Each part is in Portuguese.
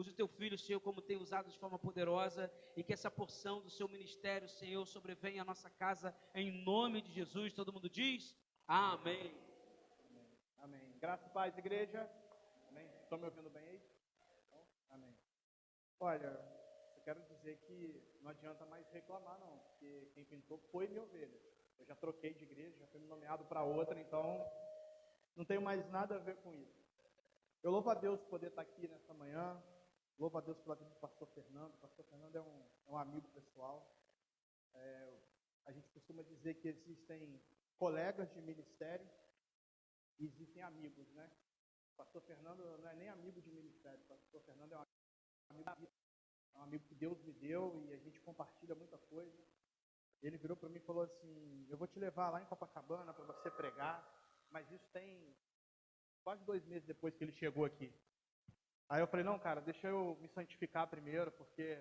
Use o teu filho, Senhor, como tem usado de forma poderosa, e que essa porção do seu ministério, Senhor, sobrevenha à nossa casa, em nome de Jesus. Todo mundo diz? Amém. Amém. Graça e paz, igreja. Amém. Estão me ouvindo bem aí? Amém. Olha, eu quero dizer que não adianta mais reclamar, não, porque quem pintou foi minha ovelha. Eu já troquei de igreja, já fui nomeado para outra, então não tenho mais nada a ver com isso. Eu louvo a Deus por poder estar aqui nessa manhã. Louvo a Deus pela vida do pastor Fernando. O pastor Fernando é um amigo pessoal. A gente costuma dizer que existem colegas de ministério e existem amigos, né? O pastor Fernando não é nem amigo de ministério. O pastor Fernando é um amigo da vida. É um amigo que Deus me deu e a gente compartilha muita coisa. Ele virou para mim e falou assim: eu vou te levar lá em Copacabana para você pregar. Mas isso tem quase 2 meses depois que ele chegou aqui. Aí eu falei: não, cara, deixa eu me santificar primeiro, porque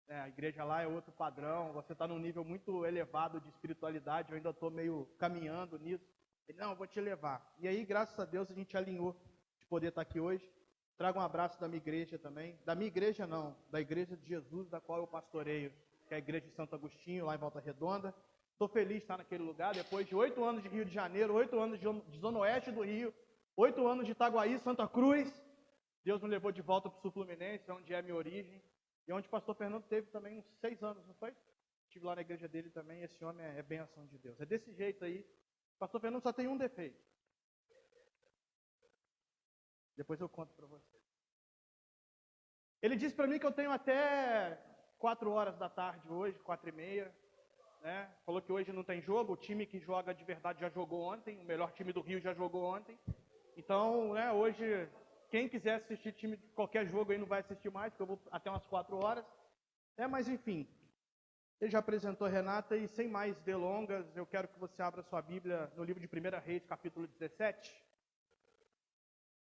a igreja lá é outro padrão, você está num nível muito elevado de espiritualidade, eu ainda estou meio caminhando nisso. Ele: não, eu vou te levar. E aí, graças a Deus, a gente alinhou de poder estar aqui hoje. Trago um abraço da minha igreja também. Da minha igreja não, da igreja de Jesus, da qual eu pastoreio, que é a igreja de Santo Agostinho, lá em Volta Redonda. Estou feliz de estar naquele lugar, depois de 8 anos de Rio de Janeiro, 8 anos de Zona Oeste do Rio, 8 anos de Itaguaí, Santa Cruz. Deus me levou de volta para o Sul Fluminense, onde é a minha origem, e onde o pastor Fernando teve também uns 6 anos, não foi? Estive lá na igreja dele também, esse homem é bênção de Deus. É desse jeito aí. O pastor Fernando só tem um defeito. Depois eu conto para você. Ele disse para mim que eu tenho até 4 horas da tarde hoje, 4h30, né? Falou que hoje não tem jogo, o time que joga de verdade já jogou ontem, o melhor time do Rio já jogou ontem. Então, né, hoje, quem quiser assistir time de qualquer jogo aí não vai assistir mais, porque eu vou até umas 4 horas. Mas enfim, ele já apresentou a Renata e sem mais delongas, eu quero que você abra sua Bíblia no livro de 1 Reis, capítulo 17.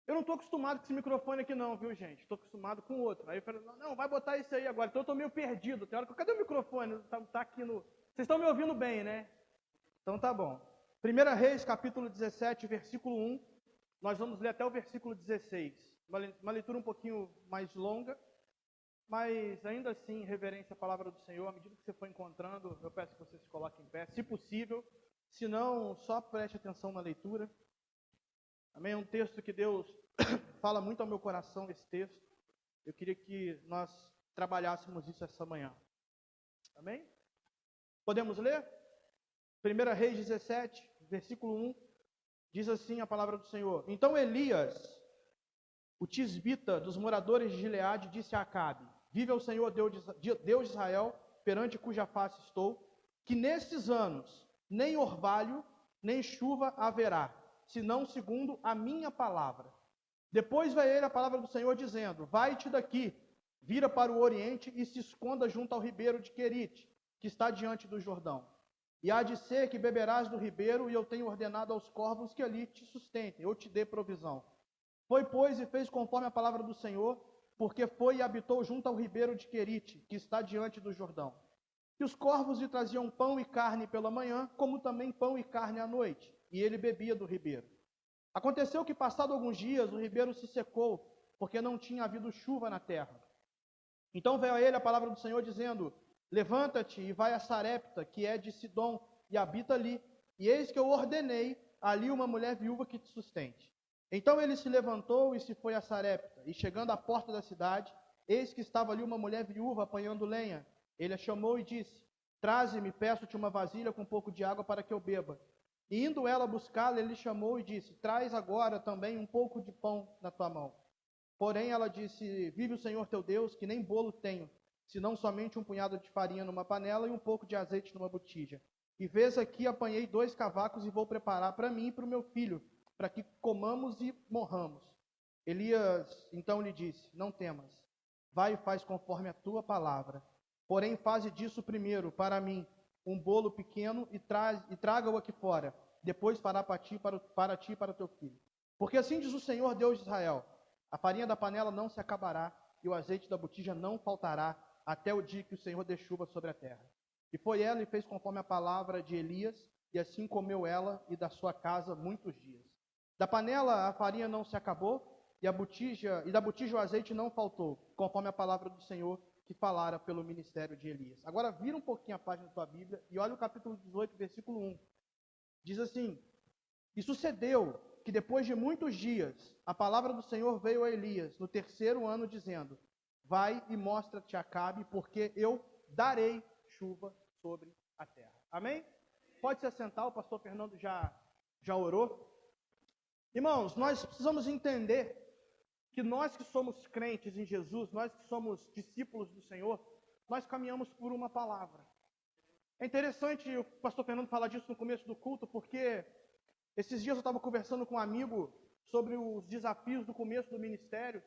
Eu não estou acostumado com esse microfone aqui não, viu, gente? Estou acostumado com outro. Aí eu falei: não, vai botar esse aí agora. Então eu estou meio perdido. Tem hora que, cadê o microfone? Tá aqui no... Vocês estão me ouvindo bem, né? Então tá bom. 1 Reis, capítulo 17, versículo 1. Nós vamos ler até o versículo 16. Uma leitura um pouquinho mais longa, mas ainda assim, reverência à palavra do Senhor. À medida que você for encontrando, eu peço que você se coloque em pé, se possível. Se não, só preste atenção na leitura. Amém? É um texto que Deus fala muito ao meu coração, esse texto. Eu queria que nós trabalhássemos isso essa manhã. Amém? Podemos ler? 1 Reis 17, versículo 1, diz assim a palavra do Senhor: então Elias, o tisbita dos moradores de Gileade, disse a Acabe: vive o Senhor Deus de Israel, perante cuja face estou, que nestes anos nem orvalho, nem chuva haverá, senão segundo a minha palavra. Depois veio ele a palavra do Senhor dizendo: vai-te daqui, vira para o oriente e se esconda junto ao ribeiro de Querite, que está diante do Jordão. E há de ser que beberás do ribeiro, e eu tenho ordenado aos corvos que ali te sustentem, eu te dê provisão. Foi, pois, e fez conforme a palavra do Senhor, porque foi e habitou junto ao ribeiro de Querite, que está diante do Jordão. E os corvos lhe traziam pão e carne pela manhã, como também pão e carne à noite, e ele bebia do ribeiro. Aconteceu que, passado alguns dias, o ribeiro se secou, porque não tinha havido chuva na terra. Então veio a ele a palavra do Senhor, dizendo: levanta-te e vai a Sarepta, que é de Sidom, e habita ali. E eis que eu ordenei ali uma mulher viúva que te sustente. Então ele se levantou e se foi a Sarepta. E chegando à porta da cidade, eis que estava ali uma mulher viúva apanhando lenha. Ele a chamou e disse: traze-me, peço-te uma vasilha com um pouco de água para que eu beba. E indo ela buscá-la, ele chamou e disse: traz agora também um pouco de pão na tua mão. Porém ela disse: vive o Senhor teu Deus, que nem bolo tenho, senão somente um punhado de farinha numa panela e um pouco de azeite numa botija. E vês aqui, apanhei 2 cavacos e vou preparar para mim e para o meu filho, para que comamos e morramos. Elias então lhe disse: não temas, vai e faz conforme a tua palavra. Porém faze disso primeiro, para mim, um bolo pequeno e traga-o aqui fora. Depois fará para ti e para o teu filho. Porque assim diz o Senhor Deus de Israel: a farinha da panela não se acabará e o azeite da botija não faltará, até o dia que o Senhor dê chuva sobre a terra. E foi ela e fez conforme a palavra de Elias, e assim comeu ela e da sua casa muitos dias. Da panela a farinha não se acabou, e da botija o azeite não faltou, conforme a palavra do Senhor que falara pelo ministério de Elias. Agora vira um pouquinho a página da tua Bíblia e olha o capítulo 18, versículo 1. Diz assim: E sucedeu que depois de muitos dias, a palavra do Senhor veio a Elias no 3º ano, dizendo: Vai e mostra-te a Acabe, porque eu darei chuva sobre a terra. Amém? Pode se assentar, o pastor Fernando já orou. Irmãos, nós precisamos entender que nós que somos crentes em Jesus, nós que somos discípulos do Senhor, nós caminhamos por uma palavra. É interessante o pastor Fernando falar disso no começo do culto, porque esses dias eu estava conversando com um amigo sobre os desafios do começo do ministério.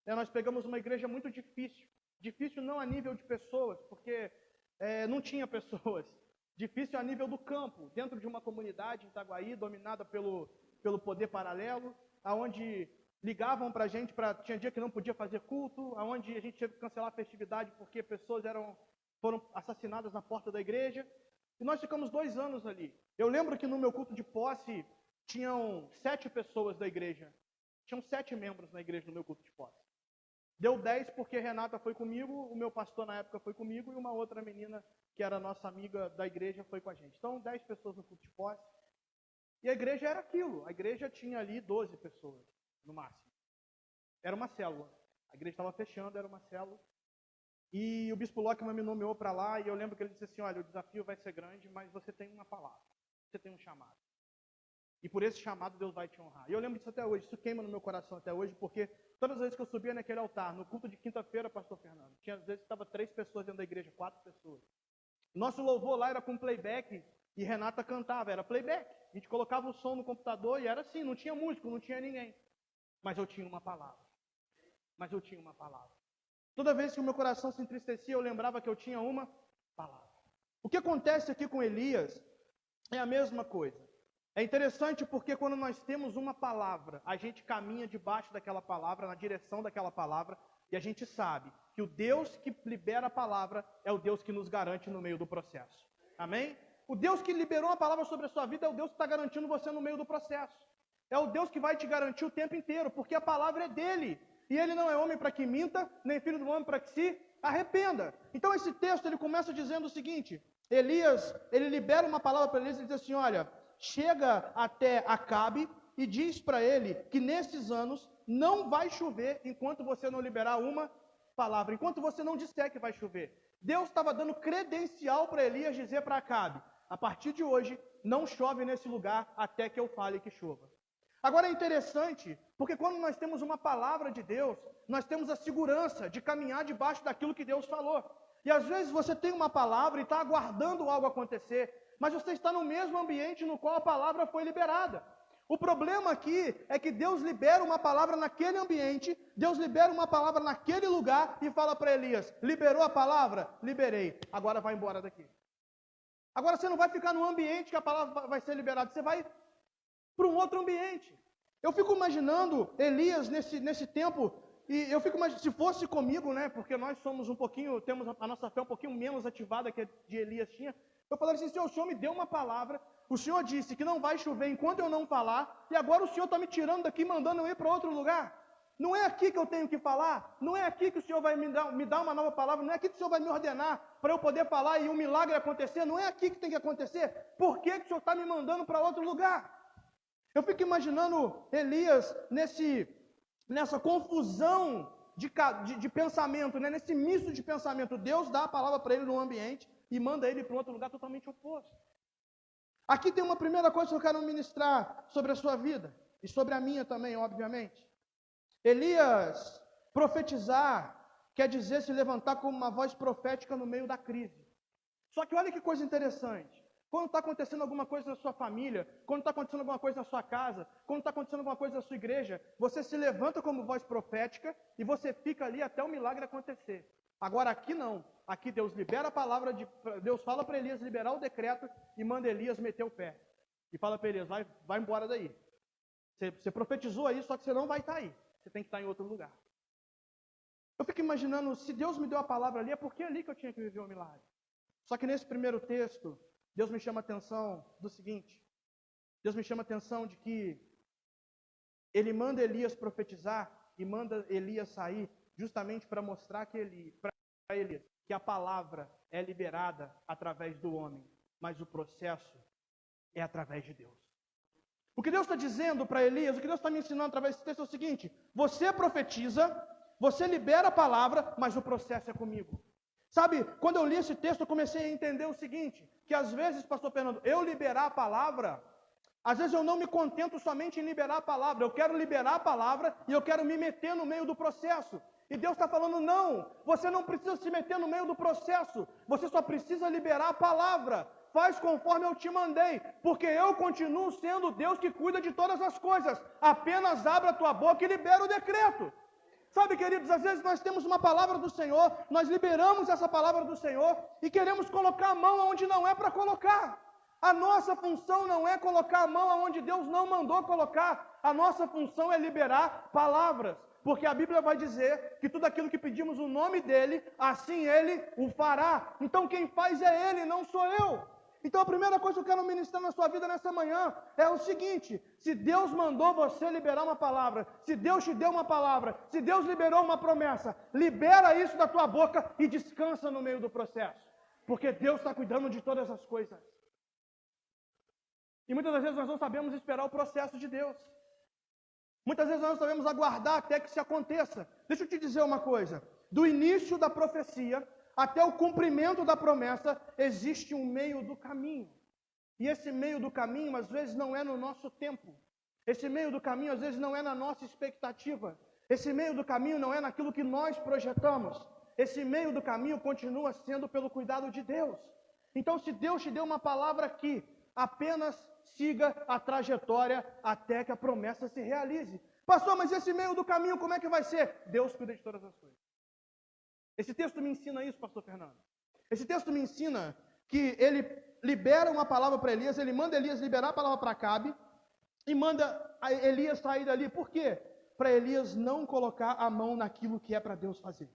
Nós pegamos uma igreja muito difícil. Difícil não a nível de pessoas, porque não tinha pessoas. Difícil a nível do campo, dentro de uma comunidade em Itaguaí, dominada pelo poder paralelo, aonde ligavam para a gente, tinha dia que não podia fazer culto, aonde a gente teve que cancelar a festividade porque pessoas foram assassinadas na porta da igreja. E nós ficamos 2 anos ali. Eu lembro que no meu culto de posse, tinham 7 pessoas da igreja. Tinham 7 membros na igreja no meu culto de posse. Deu 10 porque Renata foi comigo, o meu pastor na época foi comigo, e uma outra menina, que era nossa amiga da igreja, foi com a gente. Então, 10 pessoas no culto de posse. E a igreja era aquilo. A igreja tinha ali 12 pessoas, no máximo. Era uma célula. A igreja estava fechando, era uma célula. E o bispo Lockman me nomeou para lá, e eu lembro que ele disse assim: olha, o desafio vai ser grande, mas você tem uma palavra, você tem um chamado. E por esse chamado Deus vai te honrar. E eu lembro disso até hoje, isso queima no meu coração até hoje, porque todas as vezes que eu subia naquele altar, no culto de quinta-feira, pastor Fernando, tinha às vezes que estava 3 pessoas dentro da igreja, 4 pessoas. Nosso louvor lá era com playback, e Renata cantava, era playback. A gente colocava o som no computador e era assim, não tinha músico, não tinha ninguém. Mas eu tinha uma palavra. Toda vez que o meu coração se entristecia, eu lembrava que eu tinha uma palavra. O que acontece aqui com Elias é a mesma coisa. É interessante porque quando nós temos uma palavra, a gente caminha debaixo daquela palavra, na direção daquela palavra, e a gente sabe que o Deus que libera a palavra é o Deus que nos garante no meio do processo. Amém? O Deus que liberou a palavra sobre a sua vida é o Deus que está garantindo você no meio do processo. É o Deus que vai te garantir o tempo inteiro, porque a palavra é dele. E ele não é homem para que minta, nem filho do homem para que se arrependa. Então esse texto ele começa dizendo o seguinte: Elias, ele libera uma palavra para Elias e diz assim: olha, chega até Acabe e diz para ele que nesses anos não vai chover enquanto você não liberar uma palavra, enquanto você não disser que vai chover. Deus estava dando credencial para Elias dizer para Acabe: a partir de hoje não chove nesse lugar até que eu fale que chova. Agora é interessante, porque quando nós temos uma palavra de Deus, nós temos a segurança de caminhar debaixo daquilo que Deus falou. E às vezes você tem uma palavra e está aguardando algo acontecer, mas você está no mesmo ambiente no qual a palavra foi liberada. O problema aqui é que Deus libera uma palavra naquele ambiente, Deus libera uma palavra naquele lugar e fala para Elias: liberou a palavra? Liberei, agora vai embora daqui. Agora você não vai ficar no ambiente que a palavra vai ser liberada, você vai para um outro ambiente. Eu fico imaginando Elias nesse tempo, e eu fico imaginando, se fosse comigo, né, porque nós somos temos a nossa fé um pouquinho menos ativada que a de Elias tinha, eu falaria assim: Senhor, o Senhor me deu uma palavra, o Senhor disse que não vai chover enquanto eu não falar, e agora o Senhor está me tirando daqui, mandando eu ir para outro lugar. Não é aqui que eu tenho que falar, não é aqui que o Senhor vai me dar uma nova palavra, não é aqui que o Senhor vai me ordenar para eu poder falar e um milagre acontecer, não é aqui que tem que acontecer. Por que o Senhor está me mandando para outro lugar? Eu fico imaginando Elias nessa confusão de pensamento, né? Nesse misto de pensamento. Deus dá a palavra para ele num ambiente e manda ele para um outro lugar totalmente oposto. Aqui tem uma primeira coisa que eu quero ministrar sobre a sua vida, e sobre a minha também, obviamente. Elias, profetizar, quer dizer se levantar como uma voz profética no meio da crise. Só que olha que coisa interessante. Quando está acontecendo alguma coisa na sua família, quando está acontecendo alguma coisa na sua casa, quando está acontecendo alguma coisa na sua igreja, você se levanta como voz profética e você fica ali até o milagre acontecer. Agora aqui não. Aqui Deus libera a palavra, Deus fala para Elias liberar o decreto e manda Elias meter o pé. E fala para Elias: vai embora daí. Você profetizou aí, só que você não vai estar aí. Você tem que estar em outro lugar. Eu fico imaginando, se Deus me deu a palavra ali, é porque é ali que eu tinha que viver o milagre. Só que nesse primeiro texto, Deus me chama a atenção do seguinte: Deus me chama a atenção de que Ele manda Elias profetizar, e manda Elias sair justamente para mostrar para Elias que a palavra é liberada através do homem, mas o processo é através de Deus. O que Deus está dizendo para Elias, o que Deus está me ensinando através desse texto é o seguinte: você profetiza, você libera a palavra, mas o processo é comigo. Sabe, quando eu li esse texto, eu comecei a entender o seguinte, que às vezes, pastor Fernando, eu liberar a palavra, às vezes eu não me contento somente em liberar a palavra, eu quero liberar a palavra e eu quero me meter no meio do processo. E Deus está falando, não, você não precisa se meter no meio do processo, você só precisa liberar a palavra. Faz conforme eu te mandei, porque eu continuo sendo Deus que cuida de todas as coisas. Apenas abra a tua boca e libera o decreto. Sabe, queridos, às vezes nós temos uma palavra do Senhor, nós liberamos essa palavra do Senhor e queremos colocar a mão onde não é para colocar. A nossa função não é colocar a mão onde Deus não mandou colocar. A nossa função é liberar palavras. Porque a Bíblia vai dizer que tudo aquilo que pedimos no nome dEle, assim Ele o fará. Então quem faz é Ele, não sou eu. Então a primeira coisa que eu quero ministrar na sua vida nessa manhã é o seguinte: se Deus mandou você liberar uma palavra, se Deus te deu uma palavra, se Deus liberou uma promessa, libera isso da tua boca e descansa no meio do processo. Porque Deus está cuidando de todas as coisas. E muitas das vezes nós não sabemos esperar o processo de Deus. Muitas vezes nós não sabemos aguardar até que isso aconteça. Deixa eu te dizer uma coisa: do início da profecia até o cumprimento da promessa, existe um meio do caminho. E esse meio do caminho, às vezes, não é no nosso tempo. Esse meio do caminho, às vezes, não é na nossa expectativa. Esse meio do caminho não é naquilo que nós projetamos. Esse meio do caminho continua sendo pelo cuidado de Deus. Então, se Deus te deu uma palavra aqui, apenas siga a trajetória até que a promessa se realize. Pastor, mas esse meio do caminho, como é que vai ser? Deus cuida de todas as coisas. Esse texto me ensina isso, pastor Fernando. Esse texto me ensina que ele libera uma palavra para Elias, ele manda Elias liberar a palavra para Acabe e manda Elias sair dali. Por quê? Para Elias não colocar a mão naquilo que é para Deus fazer.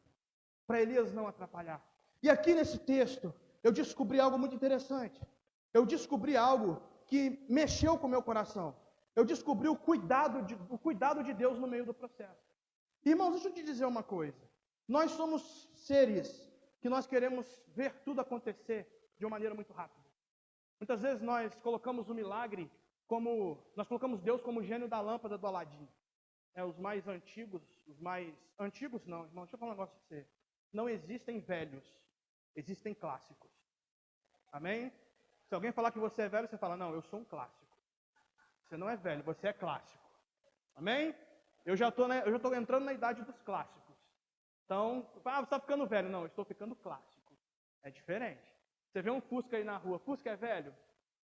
Para Elias não atrapalhar. E aqui nesse texto, eu descobri algo muito interessante. Eu descobri algo que mexeu com o meu coração. Eu descobri o cuidado de Deus no meio do processo. Irmãos, deixa eu te dizer uma coisa. Nós somos seres que nós queremos ver tudo acontecer de uma maneira muito rápida. Muitas vezes nós colocamos o milagre nós colocamos Deus como o gênio da lâmpada do Aladim. Os mais antigos não, irmão, deixa eu falar um negócio para você. Não existem velhos, existem clássicos. Amém? Se alguém falar que você é velho, você fala, não, eu sou um clássico. Você não é velho, você é clássico. Amém? Eu já estou entrando na idade dos clássicos. Então, você está ficando velho. Não, eu estou ficando clássico. É diferente. Você vê um Fusca aí na rua. Fusca é velho?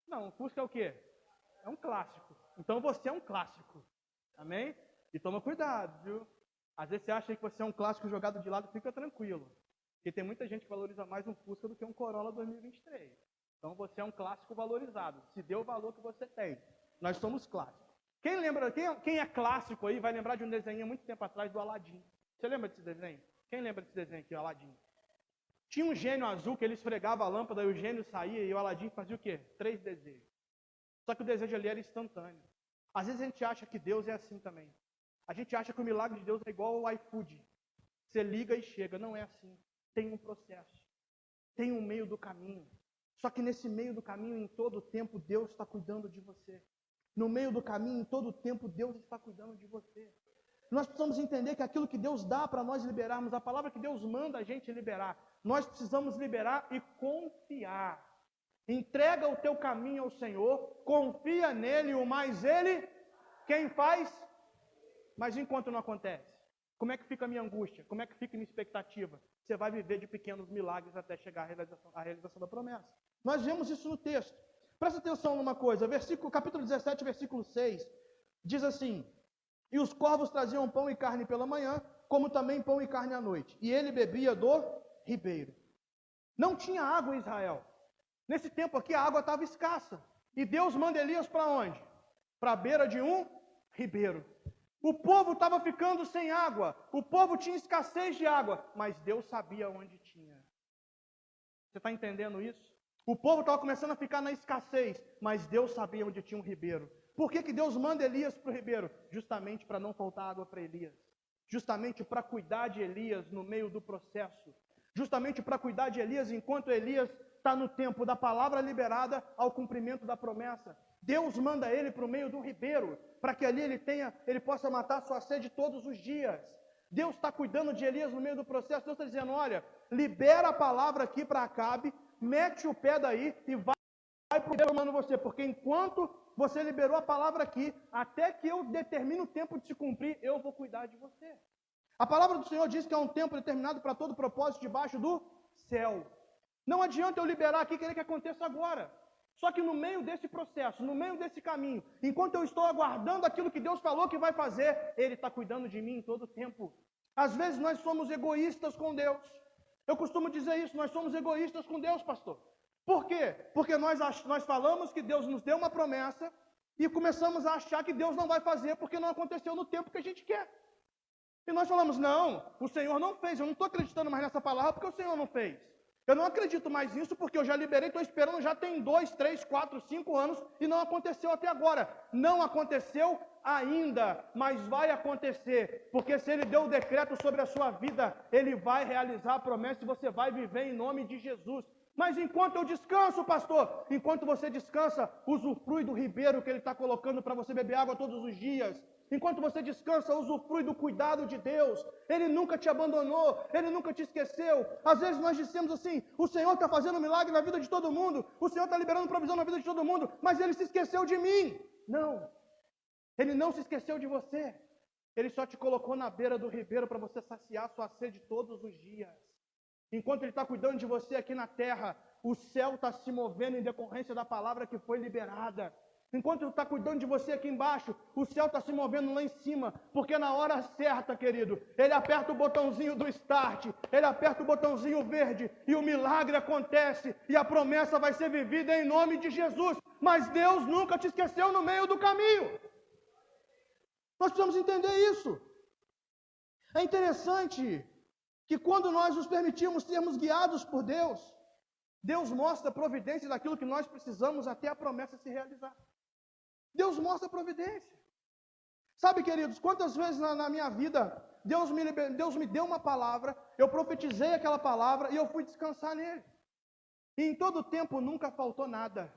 Não, Fusca é o quê? É um clássico. Então você é um clássico. Amém? E toma cuidado, viu? Às vezes você acha que você é um clássico jogado de lado, fica tranquilo. Porque tem muita gente que valoriza mais um Fusca do que um Corolla 2023. Então você é um clássico valorizado. Se dê o valor que você tem. Nós somos clássicos. Quem é clássico aí vai lembrar de um desenho muito tempo atrás do Aladim. Você lembra desse desenho? Quem lembra desse desenho aqui, o Aladim? Tinha um gênio azul que ele esfregava a lâmpada e o gênio saía e o Aladim fazia o quê? 3 desejos. Só que o desejo ali era instantâneo. Às vezes a gente acha que Deus é assim também. A gente acha que o milagre de Deus é igual ao iFood. Você liga e chega. Não é assim. Tem um processo. Tem um meio do caminho. Só que nesse meio do caminho, em todo o tempo, Deus está cuidando de você. No meio do caminho, em todo o tempo, Deus está cuidando de você. Nós precisamos entender que aquilo que Deus dá para nós liberarmos, a palavra que Deus manda a gente liberar, nós precisamos liberar e confiar. Entrega o teu caminho ao Senhor, confia nele, o mais ele, quem faz? Mas enquanto não acontece, como é que fica a minha angústia? Como é que fica a minha expectativa? Você vai viver de pequenos milagres até chegar à realização da promessa. Nós vemos isso no texto. Presta atenção numa coisa, capítulo 17, versículo 6, diz assim: e os corvos traziam pão e carne pela manhã, como também pão e carne à noite. E ele bebia do ribeiro. Não tinha água em Israel. Nesse tempo aqui a água estava escassa. E Deus manda Elias para onde? Para a beira de um ribeiro. O povo estava ficando sem água. O povo tinha escassez de água. Mas Deus sabia onde tinha. Você está entendendo isso? O povo estava começando a ficar na escassez. Mas Deus sabia onde tinha um ribeiro. Por que Deus manda Elias para o ribeiro? Justamente para não faltar água para Elias. justamente para cuidar de Elias no meio do processo, justamente para cuidar de Elias enquanto Elias está no tempo da palavra liberada ao cumprimento da promessa. Deus manda ele para o meio do ribeiro, para que ali ele possa matar sua sede todos os dias. Deus está cuidando de Elias no meio do processo. Deus está dizendo, olha, libera a palavra aqui para Acabe, mete o pé daí e vai para o ribeiro, mando você, porque enquanto você liberou a palavra aqui, até que eu determine o tempo de se cumprir, eu vou cuidar de você. A palavra do Senhor diz que há um tempo determinado para todo propósito debaixo do céu. Não adianta eu liberar aqui e querer que aconteça agora. Só que no meio desse processo, no meio desse caminho, enquanto eu estou aguardando aquilo que Deus falou que vai fazer, Ele está cuidando de mim em todo o tempo. Às vezes nós somos egoístas com Deus. Eu costumo dizer isso, nós somos egoístas com Deus, pastor. Por quê? Porque nós falamos que Deus nos deu uma promessa e começamos a achar que Deus não vai fazer porque não aconteceu no tempo que a gente quer. E nós falamos, não, o Senhor não fez, eu não estou acreditando mais nessa palavra porque o Senhor não fez. Eu não acredito mais nisso porque eu já liberei, estou esperando, já tem 2, 3, 4, 5 anos e não aconteceu até agora. Não aconteceu ainda, mas vai acontecer. Porque se Ele deu o decreto sobre a sua vida, Ele vai realizar a promessa e você vai viver em nome de Jesus. Mas enquanto eu descanso, pastor, enquanto você descansa, usufrui do ribeiro que Ele está colocando para você beber água todos os dias. Enquanto você descansa, usufrui do cuidado de Deus. Ele nunca te abandonou, Ele nunca te esqueceu. Às vezes nós dissemos assim, o Senhor está fazendo milagre na vida de todo mundo, o Senhor está liberando provisão na vida de todo mundo, mas Ele se esqueceu de mim. Não, Ele não se esqueceu de você. Ele só te colocou na beira do ribeiro para você saciar sua sede todos os dias. Enquanto Ele está cuidando de você aqui na terra, o céu está se movendo em decorrência da palavra que foi liberada. Enquanto Ele está cuidando de você aqui embaixo, o céu está se movendo lá em cima, porque na hora certa, querido, Ele aperta o botãozinho do start, Ele aperta o botãozinho verde, e o milagre acontece, e a promessa vai ser vivida em nome de Jesus. Mas Deus nunca te esqueceu no meio do caminho. Nós precisamos entender isso. É interessante que quando nós nos permitimos sermos guiados por Deus, Deus mostra a providência daquilo que nós precisamos até a promessa se realizar. Deus mostra a providência. Sabe, queridos, quantas vezes na minha vida Deus me deu uma palavra, eu profetizei aquela palavra e eu fui descansar nele. E em todo tempo nunca faltou nada.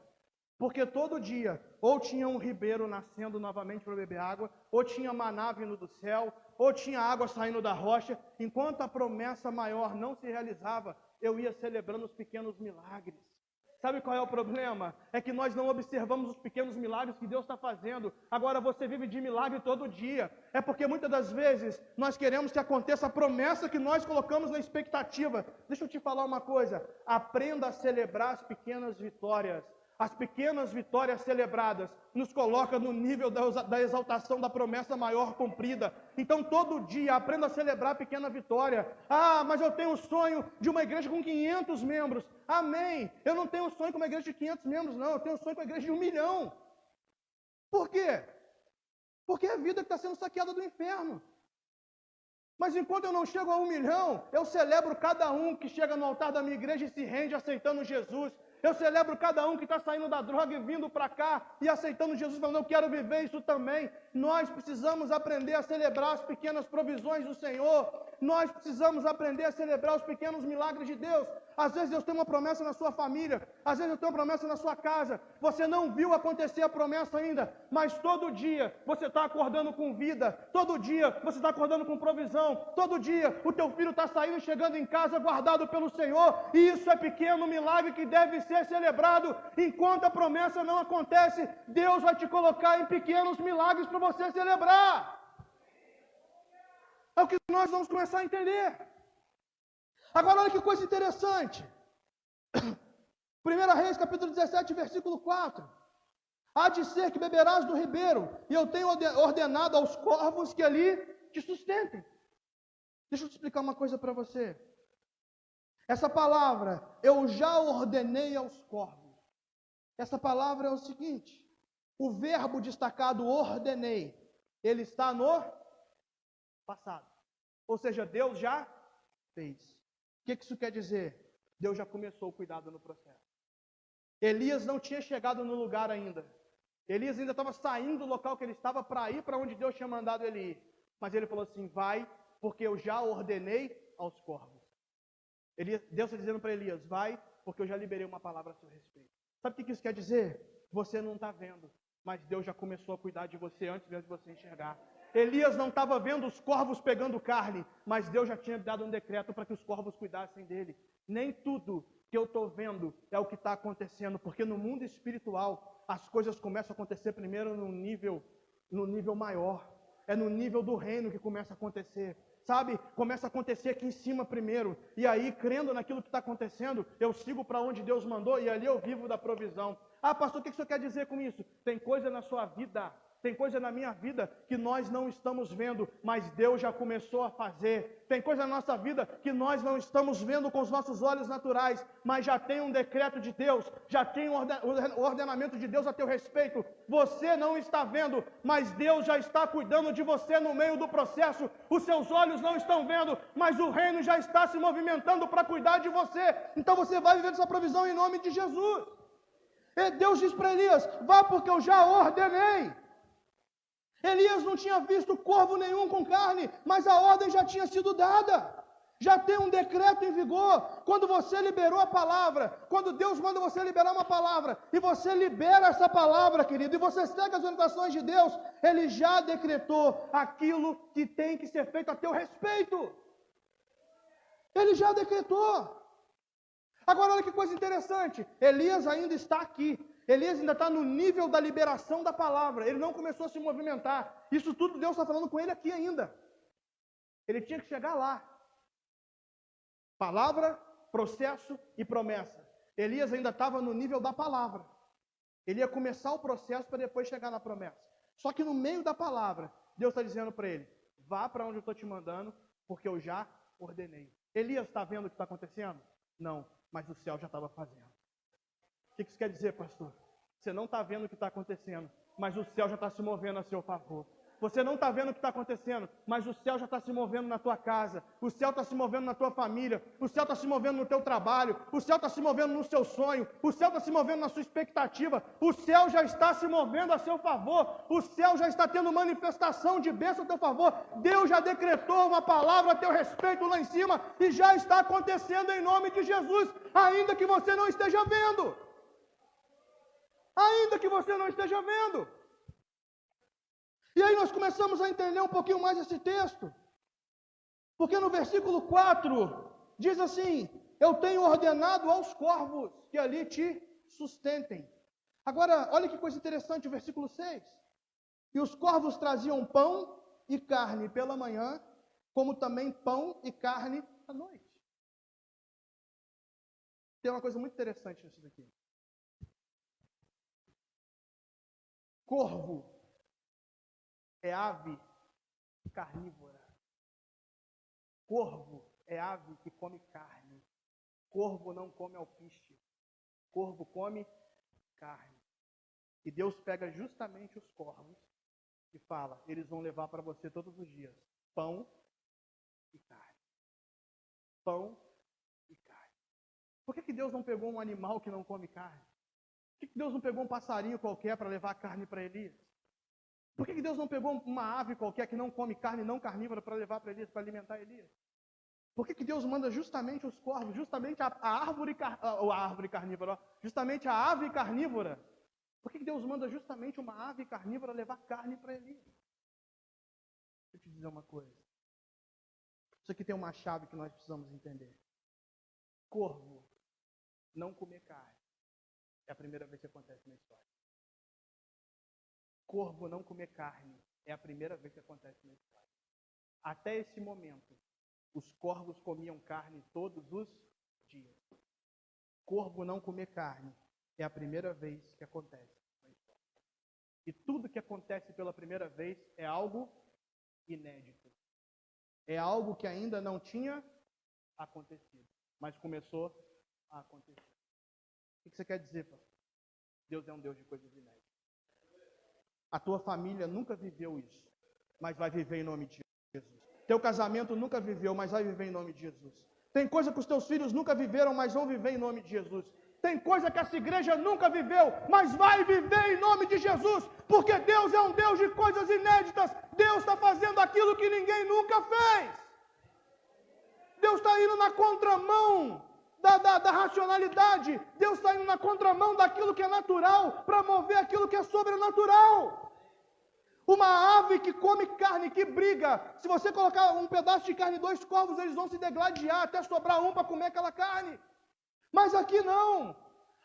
Porque todo dia, ou tinha um ribeiro nascendo novamente para beber água, ou tinha maná vindo do céu, ou tinha água saindo da rocha. Enquanto a promessa maior não se realizava, eu ia celebrando os pequenos milagres. Sabe qual é o problema? É que nós não observamos os pequenos milagres que Deus está fazendo. Agora você vive de milagre todo dia. É porque muitas das vezes nós queremos que aconteça a promessa que nós colocamos na expectativa. Deixa eu te falar uma coisa. Aprenda a celebrar as pequenas vitórias. As pequenas vitórias celebradas nos colocam no nível da exaltação da promessa maior cumprida. Então, todo dia, aprenda a celebrar a pequena vitória. Ah, mas eu tenho um sonho de uma igreja com 500 membros. Amém. Eu não tenho um sonho com uma igreja de 500 membros, não. Eu tenho um sonho com uma igreja de 1 milhão. Por quê? Porque é a vida que está sendo saqueada do inferno. Mas enquanto eu não chego a 1 milhão, eu celebro cada um que chega no altar da minha igreja e se rende aceitando Jesus. Eu celebro cada um que está saindo da droga e vindo para cá e aceitando Jesus, falando, eu quero viver isso também. Nós precisamos aprender a celebrar as pequenas provisões do Senhor. Nós precisamos aprender a celebrar os pequenos milagres de Deus. Às vezes Deus tem uma promessa na sua família, às vezes Deus tem uma promessa na sua casa. Você não viu acontecer a promessa ainda, mas todo dia você está acordando com vida, todo dia você está acordando com provisão, todo dia o teu filho está saindo e chegando em casa guardado pelo Senhor, e isso é pequeno milagre que deve ser celebrado. Enquanto a promessa não acontece, Deus vai te colocar em pequenos milagres para você celebrar. É o que nós vamos começar a entender. Agora olha que coisa interessante. 1 Reis, capítulo 17, versículo 4. Há de ser que beberás do ribeiro, e eu tenho ordenado aos corvos que ali te sustentem. Deixa eu te explicar uma coisa para você. Essa palavra, eu já ordenei aos corvos. Essa palavra é o seguinte, o verbo destacado ordenei, ele está no passado. Ou seja, Deus já fez. O que isso quer dizer? Deus já começou o cuidado no processo. Elias não tinha chegado no lugar ainda. Elias ainda estava saindo do local que ele estava para ir para onde Deus tinha mandado ele ir. Mas ele falou assim, vai, porque eu já ordenei aos corvos. Deus está dizendo para Elias, vai, porque eu já liberei uma palavra a seu respeito. Sabe o que isso quer dizer? Você não está vendo, mas Deus já começou a cuidar de você antes mesmo de você enxergar. Elias não estava vendo os corvos pegando carne, mas Deus já tinha dado um decreto para que os corvos cuidassem dele. Nem tudo que eu estou vendo é o que está acontecendo, porque no mundo espiritual as coisas começam a acontecer primeiro no nível maior. É no nível do reino que começa a acontecer. Sabe? Começa a acontecer aqui em cima primeiro. E aí, crendo naquilo que está acontecendo, eu sigo para onde Deus mandou e ali eu vivo da provisão. Ah, pastor, o que o senhor quer dizer com isso? Tem coisa na sua vida, tem coisa na minha vida que nós não estamos vendo, mas Deus já começou a fazer. Tem coisa na nossa vida que nós não estamos vendo com os nossos olhos naturais, mas já tem um decreto de Deus, já tem um ordenamento de Deus a teu respeito. Você não está vendo, mas Deus já está cuidando de você no meio do processo. Os seus olhos não estão vendo, mas o reino já está se movimentando para cuidar de você. Então você vai viver essa provisão em nome de Jesus. E Deus diz para Elias, vá porque eu já ordenei. Elias não tinha visto corvo nenhum com carne, mas a ordem já tinha sido dada. Já tem um decreto em vigor. Quando você liberou a palavra, quando Deus manda você liberar uma palavra, e você libera essa palavra, querido, e você segue as orientações de Deus, Ele já decretou aquilo que tem que ser feito a teu respeito. Ele já decretou. Agora olha que coisa interessante, Elias ainda está aqui. Elias ainda está no nível da liberação da palavra. Ele não começou a se movimentar. Isso tudo Deus está falando com ele aqui ainda. Ele tinha que chegar lá. Palavra, processo e promessa. Elias ainda estava no nível da palavra. Ele ia começar o processo para depois chegar na promessa. Só que no meio da palavra, Deus está dizendo para ele, vá para onde eu estou te mandando, porque eu já ordenei. Elias está vendo o que está acontecendo? Não, mas o céu já estava fazendo. O que isso quer dizer, pastor? Você não está vendo o que está acontecendo, mas o céu já está se movendo a seu favor. Você não está vendo o que está acontecendo, mas o céu já está se movendo na tua casa, o céu está se movendo na tua família, o céu está se movendo no teu trabalho, o céu está se movendo no seu sonho, o céu está se movendo na sua expectativa, o céu já está se movendo a seu favor, o céu já está tendo manifestação de bênção a teu favor. Deus já decretou uma palavra a teu respeito lá em cima e já está acontecendo em nome de Jesus, ainda que você não esteja vendo. Ainda que você não esteja vendo. E aí nós começamos a entender um pouquinho mais esse texto. Porque no versículo 4, diz assim, eu tenho ordenado aos corvos que ali te sustentem. Agora, olha que coisa interessante o versículo 6. E os corvos traziam pão e carne pela manhã, como também pão e carne à noite. Tem uma coisa muito interessante nisso daqui. Corvo é ave carnívora. Corvo é ave que come carne. Corvo não come alpiste. Corvo come carne. E Deus pega justamente os corvos e fala, eles vão levar para você todos os dias pão e carne. Pão e carne. Por que Deus não pegou um animal que não come carne? Por que Deus não pegou um passarinho qualquer para levar carne para Elias? Por que Deus não pegou uma ave qualquer que não come carne, não carnívora, para levar para Elias, para alimentar Elias? Por que Deus manda justamente os corvos, justamente a árvore carnívora, justamente a ave carnívora? Por que Deus manda justamente uma ave carnívora levar carne para Elias? Deixa eu te dizer uma coisa. Isso aqui tem uma chave que nós precisamos entender. Corvo não comer carne. É a primeira vez que acontece na história. Corvo não comer carne é a primeira vez que acontece na história. Até esse momento, os corvos comiam carne todos os dias. Corvo não comer carne é a primeira vez que acontece na história. E tudo que acontece pela primeira vez é algo inédito. É algo que ainda não tinha acontecido, mas começou a acontecer. O que você quer dizer, pastor? Deus é um Deus de coisas inéditas. A tua família nunca viveu isso, mas vai viver em nome de Jesus. Teu casamento nunca viveu, mas vai viver em nome de Jesus. Tem coisa que os teus filhos nunca viveram, mas vão viver em nome de Jesus. Tem coisa que essa igreja nunca viveu, mas vai viver em nome de Jesus, porque Deus é um Deus de coisas inéditas. Deus está fazendo aquilo que ninguém nunca fez. Deus está indo na contramão da racionalidade. Deus está indo na contramão daquilo que é natural para mover aquilo que é sobrenatural. Uma ave que come carne, que briga, se você colocar um pedaço de carne e 2 corvos, eles vão se degladiar até sobrar um para comer aquela carne. Mas aqui não.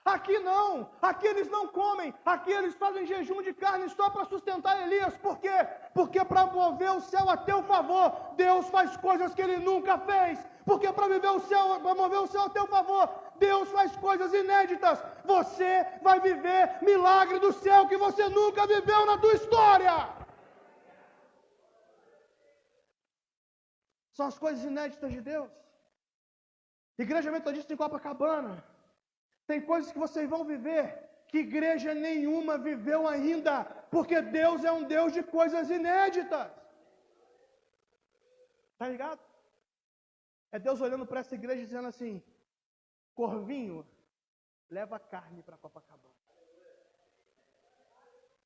Aqui não, aqui eles não comem, aqui eles fazem jejum de carne só para sustentar Elias. Por quê? Porque para mover o céu a teu favor, Deus faz coisas que ele nunca fez. Porque para mover o céu a teu favor, Deus faz coisas inéditas. Você vai viver milagre do céu que você nunca viveu na tua história. São as coisas inéditas de Deus. Igreja Metodista em Copacabana. Tem coisas que vocês vão viver que igreja nenhuma viveu ainda, porque Deus é um Deus de coisas inéditas. Tá ligado? É Deus olhando para essa igreja dizendo assim: Corvinho, leva carne para Copacabana.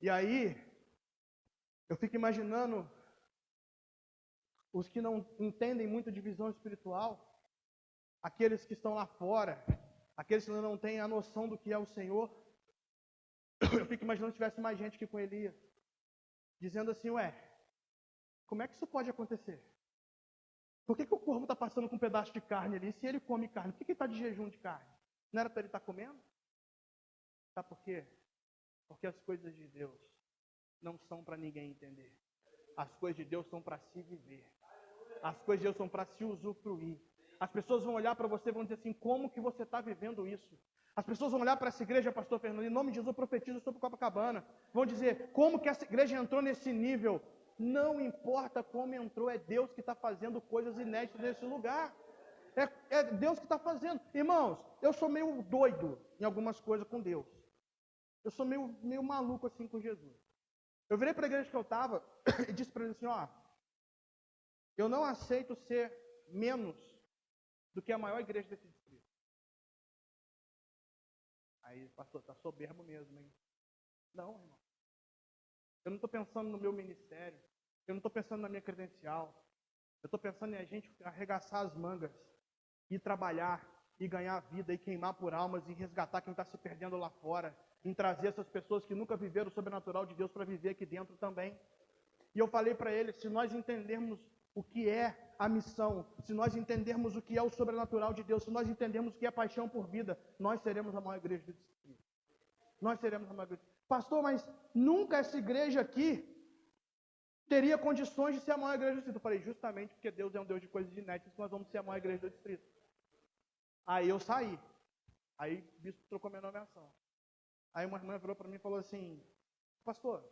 E aí, eu fico imaginando os que não entendem muito de visão espiritual, aqueles que estão lá fora, aqueles que não têm a noção do que é o Senhor. Eu fico imaginando se tivesse mais gente aqui com Elias, dizendo assim: ué, como é que isso pode acontecer? Por que o corvo está passando com um pedaço de carne ali? Se ele come carne, por que ele está de jejum de carne? Não era para ele estar comendo? Sabe por quê? Porque as coisas de Deus não são para ninguém entender. As coisas de Deus são para se viver. As coisas de Deus são para se usufruir. As pessoas vão olhar para você e vão dizer assim: como que você está vivendo isso? As pessoas vão olhar para essa igreja, pastor Fernando, em nome de Jesus eu profetizo sobre Copacabana. Vão dizer: como que essa igreja entrou nesse nível? Não importa como entrou, é Deus que está fazendo coisas inéditas nesse lugar. É Deus que está fazendo. Irmãos, eu sou meio doido em algumas coisas com Deus. Eu sou meio maluco assim com Jesus. Eu virei para a igreja que eu estava e disse para ele assim: ó, eu não aceito ser menos do que a maior igreja desse distrito. Aí, pastor, está soberbo mesmo, hein? Não, irmão. Eu não estou pensando no meu ministério. Eu não estou pensando na minha credencial. Eu estou pensando em a gente arregaçar as mangas e trabalhar, e ganhar vida, e queimar por almas, e resgatar quem está se perdendo lá fora, em trazer essas pessoas que nunca viveram o sobrenatural de Deus para viver aqui dentro também. E eu falei para ele: se nós entendermos o que é a missão, se nós entendermos o que é o sobrenatural de Deus, se nós entendermos o que é paixão por vida, nós seremos a maior igreja do distrito. Nós seremos a maior igreja. Pastor, mas nunca essa igreja aqui teria condições de ser a maior igreja do distrito. Eu falei: justamente porque Deus é um Deus de coisas inéditas, nós vamos ser a maior igreja do distrito. Aí eu saí. Aí o bispo trocou minha nomeação. Aí uma irmã virou para mim e falou assim: pastor,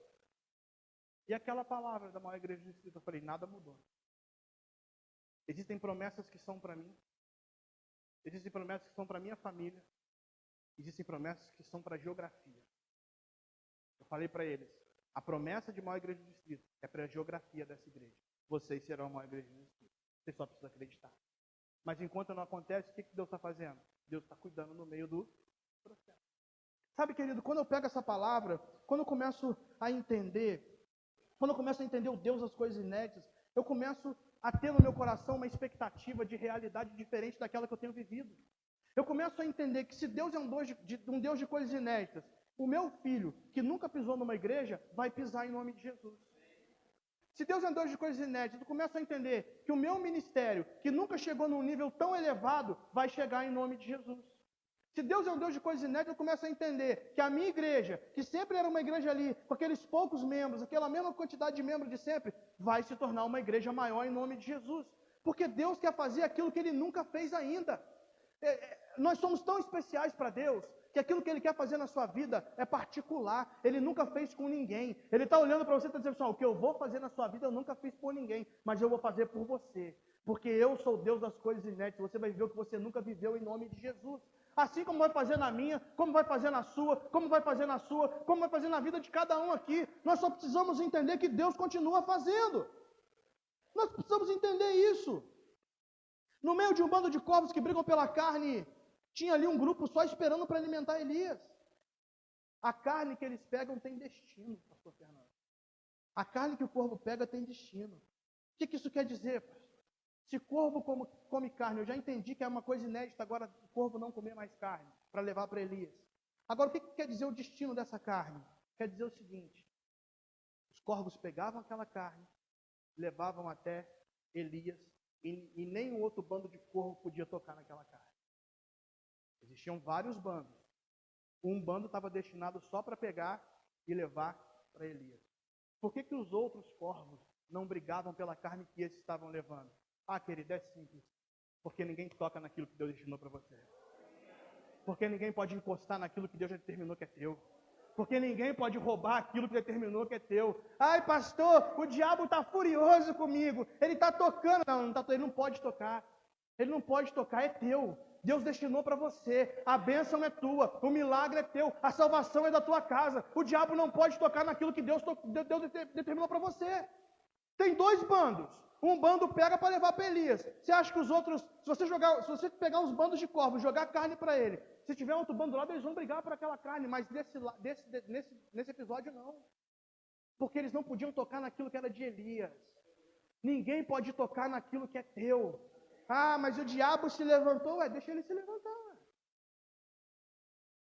e aquela palavra da maior igreja do distrito? Eu falei: nada mudou. Existem promessas que são para mim. Existem promessas que são para minha família. Existem promessas que são para a geografia. Eu falei para eles: a promessa de maior igreja do distrito é para a geografia dessa igreja. Vocês serão a maior igreja do distrito. Vocês só precisam acreditar. Mas enquanto não acontece, o que Deus está fazendo? Deus está cuidando no meio do processo. Sabe, querido, quando eu pego essa palavra, quando eu começo a entender o Deus das coisas inéditas, eu começo a ter no meu coração uma expectativa de realidade diferente daquela que eu tenho vivido. Eu começo a entender que se Deus é um Deus de coisas inéditas, o meu filho, que nunca pisou numa igreja, vai pisar em nome de Jesus. Se Deus é um Deus de coisas inéditas, eu começo a entender que o meu ministério, que nunca chegou num nível tão elevado, vai chegar em nome de Jesus. Se Deus é um Deus de coisas inéditas, eu começo a entender que a minha igreja, que sempre era uma igreja ali, com aqueles poucos membros, aquela mesma quantidade de membros de sempre, vai se tornar uma igreja maior em nome de Jesus. Porque Deus quer fazer aquilo que Ele nunca fez ainda. Nós somos tão especiais para Deus, que aquilo que Ele quer fazer na sua vida é particular. Ele nunca fez com ninguém. Ele está olhando para você e está dizendo assim: o que eu vou fazer na sua vida eu nunca fiz por ninguém, mas eu vou fazer por você. Porque eu sou Deus das coisas inéditas. Você vai viver o que você nunca viveu em nome de Jesus. Assim como vai fazer na minha, como vai fazer na sua, como vai fazer na sua, como vai fazer na vida de cada um aqui. Nós só precisamos entender que Deus continua fazendo. Nós precisamos entender isso. No meio de um bando de corvos que brigam pela carne, tinha ali um grupo só esperando para alimentar Elias. A carne que eles pegam tem destino, pastor Fernando. A carne que o corvo pega tem destino. O que isso quer dizer, pastor? Se corvo come carne, eu já entendi que é uma coisa inédita agora o corvo não comer mais carne, para levar para Elias. Agora, o que quer dizer o destino dessa carne? Quer dizer o seguinte: os corvos pegavam aquela carne, levavam até Elias, e nenhum outro bando de corvo podia tocar naquela carne. Existiam vários bandos. Um bando estava destinado só para pegar e levar para Elias. Por que os outros corvos não brigavam pela carne que esses estavam levando? Ah, querido, é simples. Porque ninguém toca naquilo que Deus destinou para você. Porque ninguém pode encostar naquilo que Deus já determinou que é teu. Porque ninguém pode roubar aquilo que determinou que é teu. Ai, pastor, o diabo está furioso comigo. Ele está tocando. Não, ele não pode tocar. Ele não pode tocar, é teu. Deus destinou para você. A bênção é tua. O milagre é teu. A salvação é da tua casa. O diabo não pode tocar naquilo que Deus determinou para você. Tem dois bandos. Um bando pega para levar para Elias. Você acha que os outros, se você pegar uns bandos de corvos, jogar carne para ele, se tiver outro bando lá, eles vão brigar por aquela carne, mas nesse episódio não. Porque eles não podiam tocar naquilo que era de Elias. Ninguém pode tocar naquilo que é teu. Ah, mas o diabo se levantou. Deixa ele se levantar.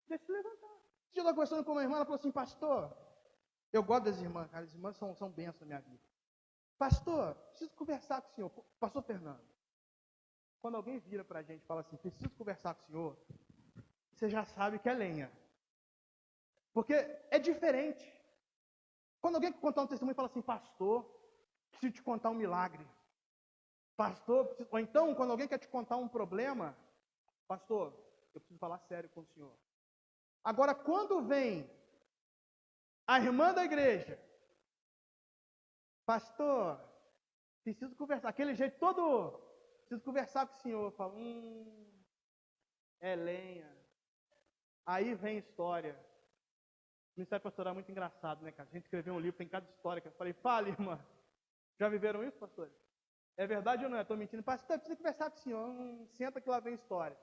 Deixa ele se levantar. Eu estava conversando com uma irmã, ela falou assim: pastor, eu gosto das irmãs, cara, as irmãs são bênçãos na minha vida. Pastor, preciso conversar com o senhor. Pastor Fernando, quando alguém vira para a gente e fala assim: preciso conversar com o senhor, você já sabe que é lenha. Porque é diferente. Quando alguém contar um testemunho e fala assim: pastor, preciso te contar um milagre. Pastor, ou então, quando alguém quer te contar um problema, pastor, eu preciso falar sério com o senhor. Agora, quando vem a irmã da igreja, pastor, preciso conversar, aquele jeito todo, preciso conversar com o senhor, eu falo, é lenha. Aí vem história. O ministério pastoral é muito engraçado, né, cara? A gente escreveu um livro, tem cada história, que eu falei, fala, irmã. Já viveram isso, pastor? É verdade ou não? Eu estou mentindo. Pastor, eu preciso conversar com o senhor. Senta que lá vem história.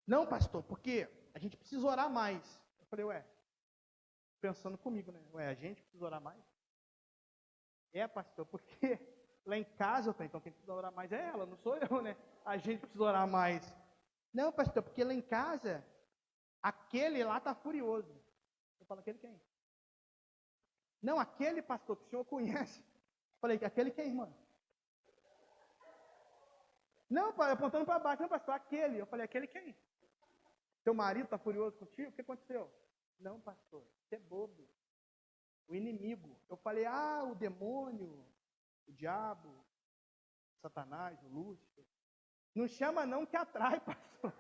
Não, pastor, porque a gente precisa orar mais. Eu falei, pensando comigo, né? A gente precisa orar mais? Pastor, porque lá em casa eu tenho, então quem precisa orar mais é ela, não sou eu, né? A gente precisa orar mais. Não, pastor, porque lá em casa, aquele lá está furioso. Eu falo, aquele quem? Não, aquele pastor que o senhor conhece. Eu falei, aquele quem, irmã? Não, apontando para baixo. Não, pastor, aquele. Eu falei, aquele quem? Teu marido está furioso contigo? O que aconteceu? Não, pastor, você é bobo. O inimigo. Eu falei, o demônio, o diabo, Satanás, o Lúcifer. Não chama não que atrai, pastor.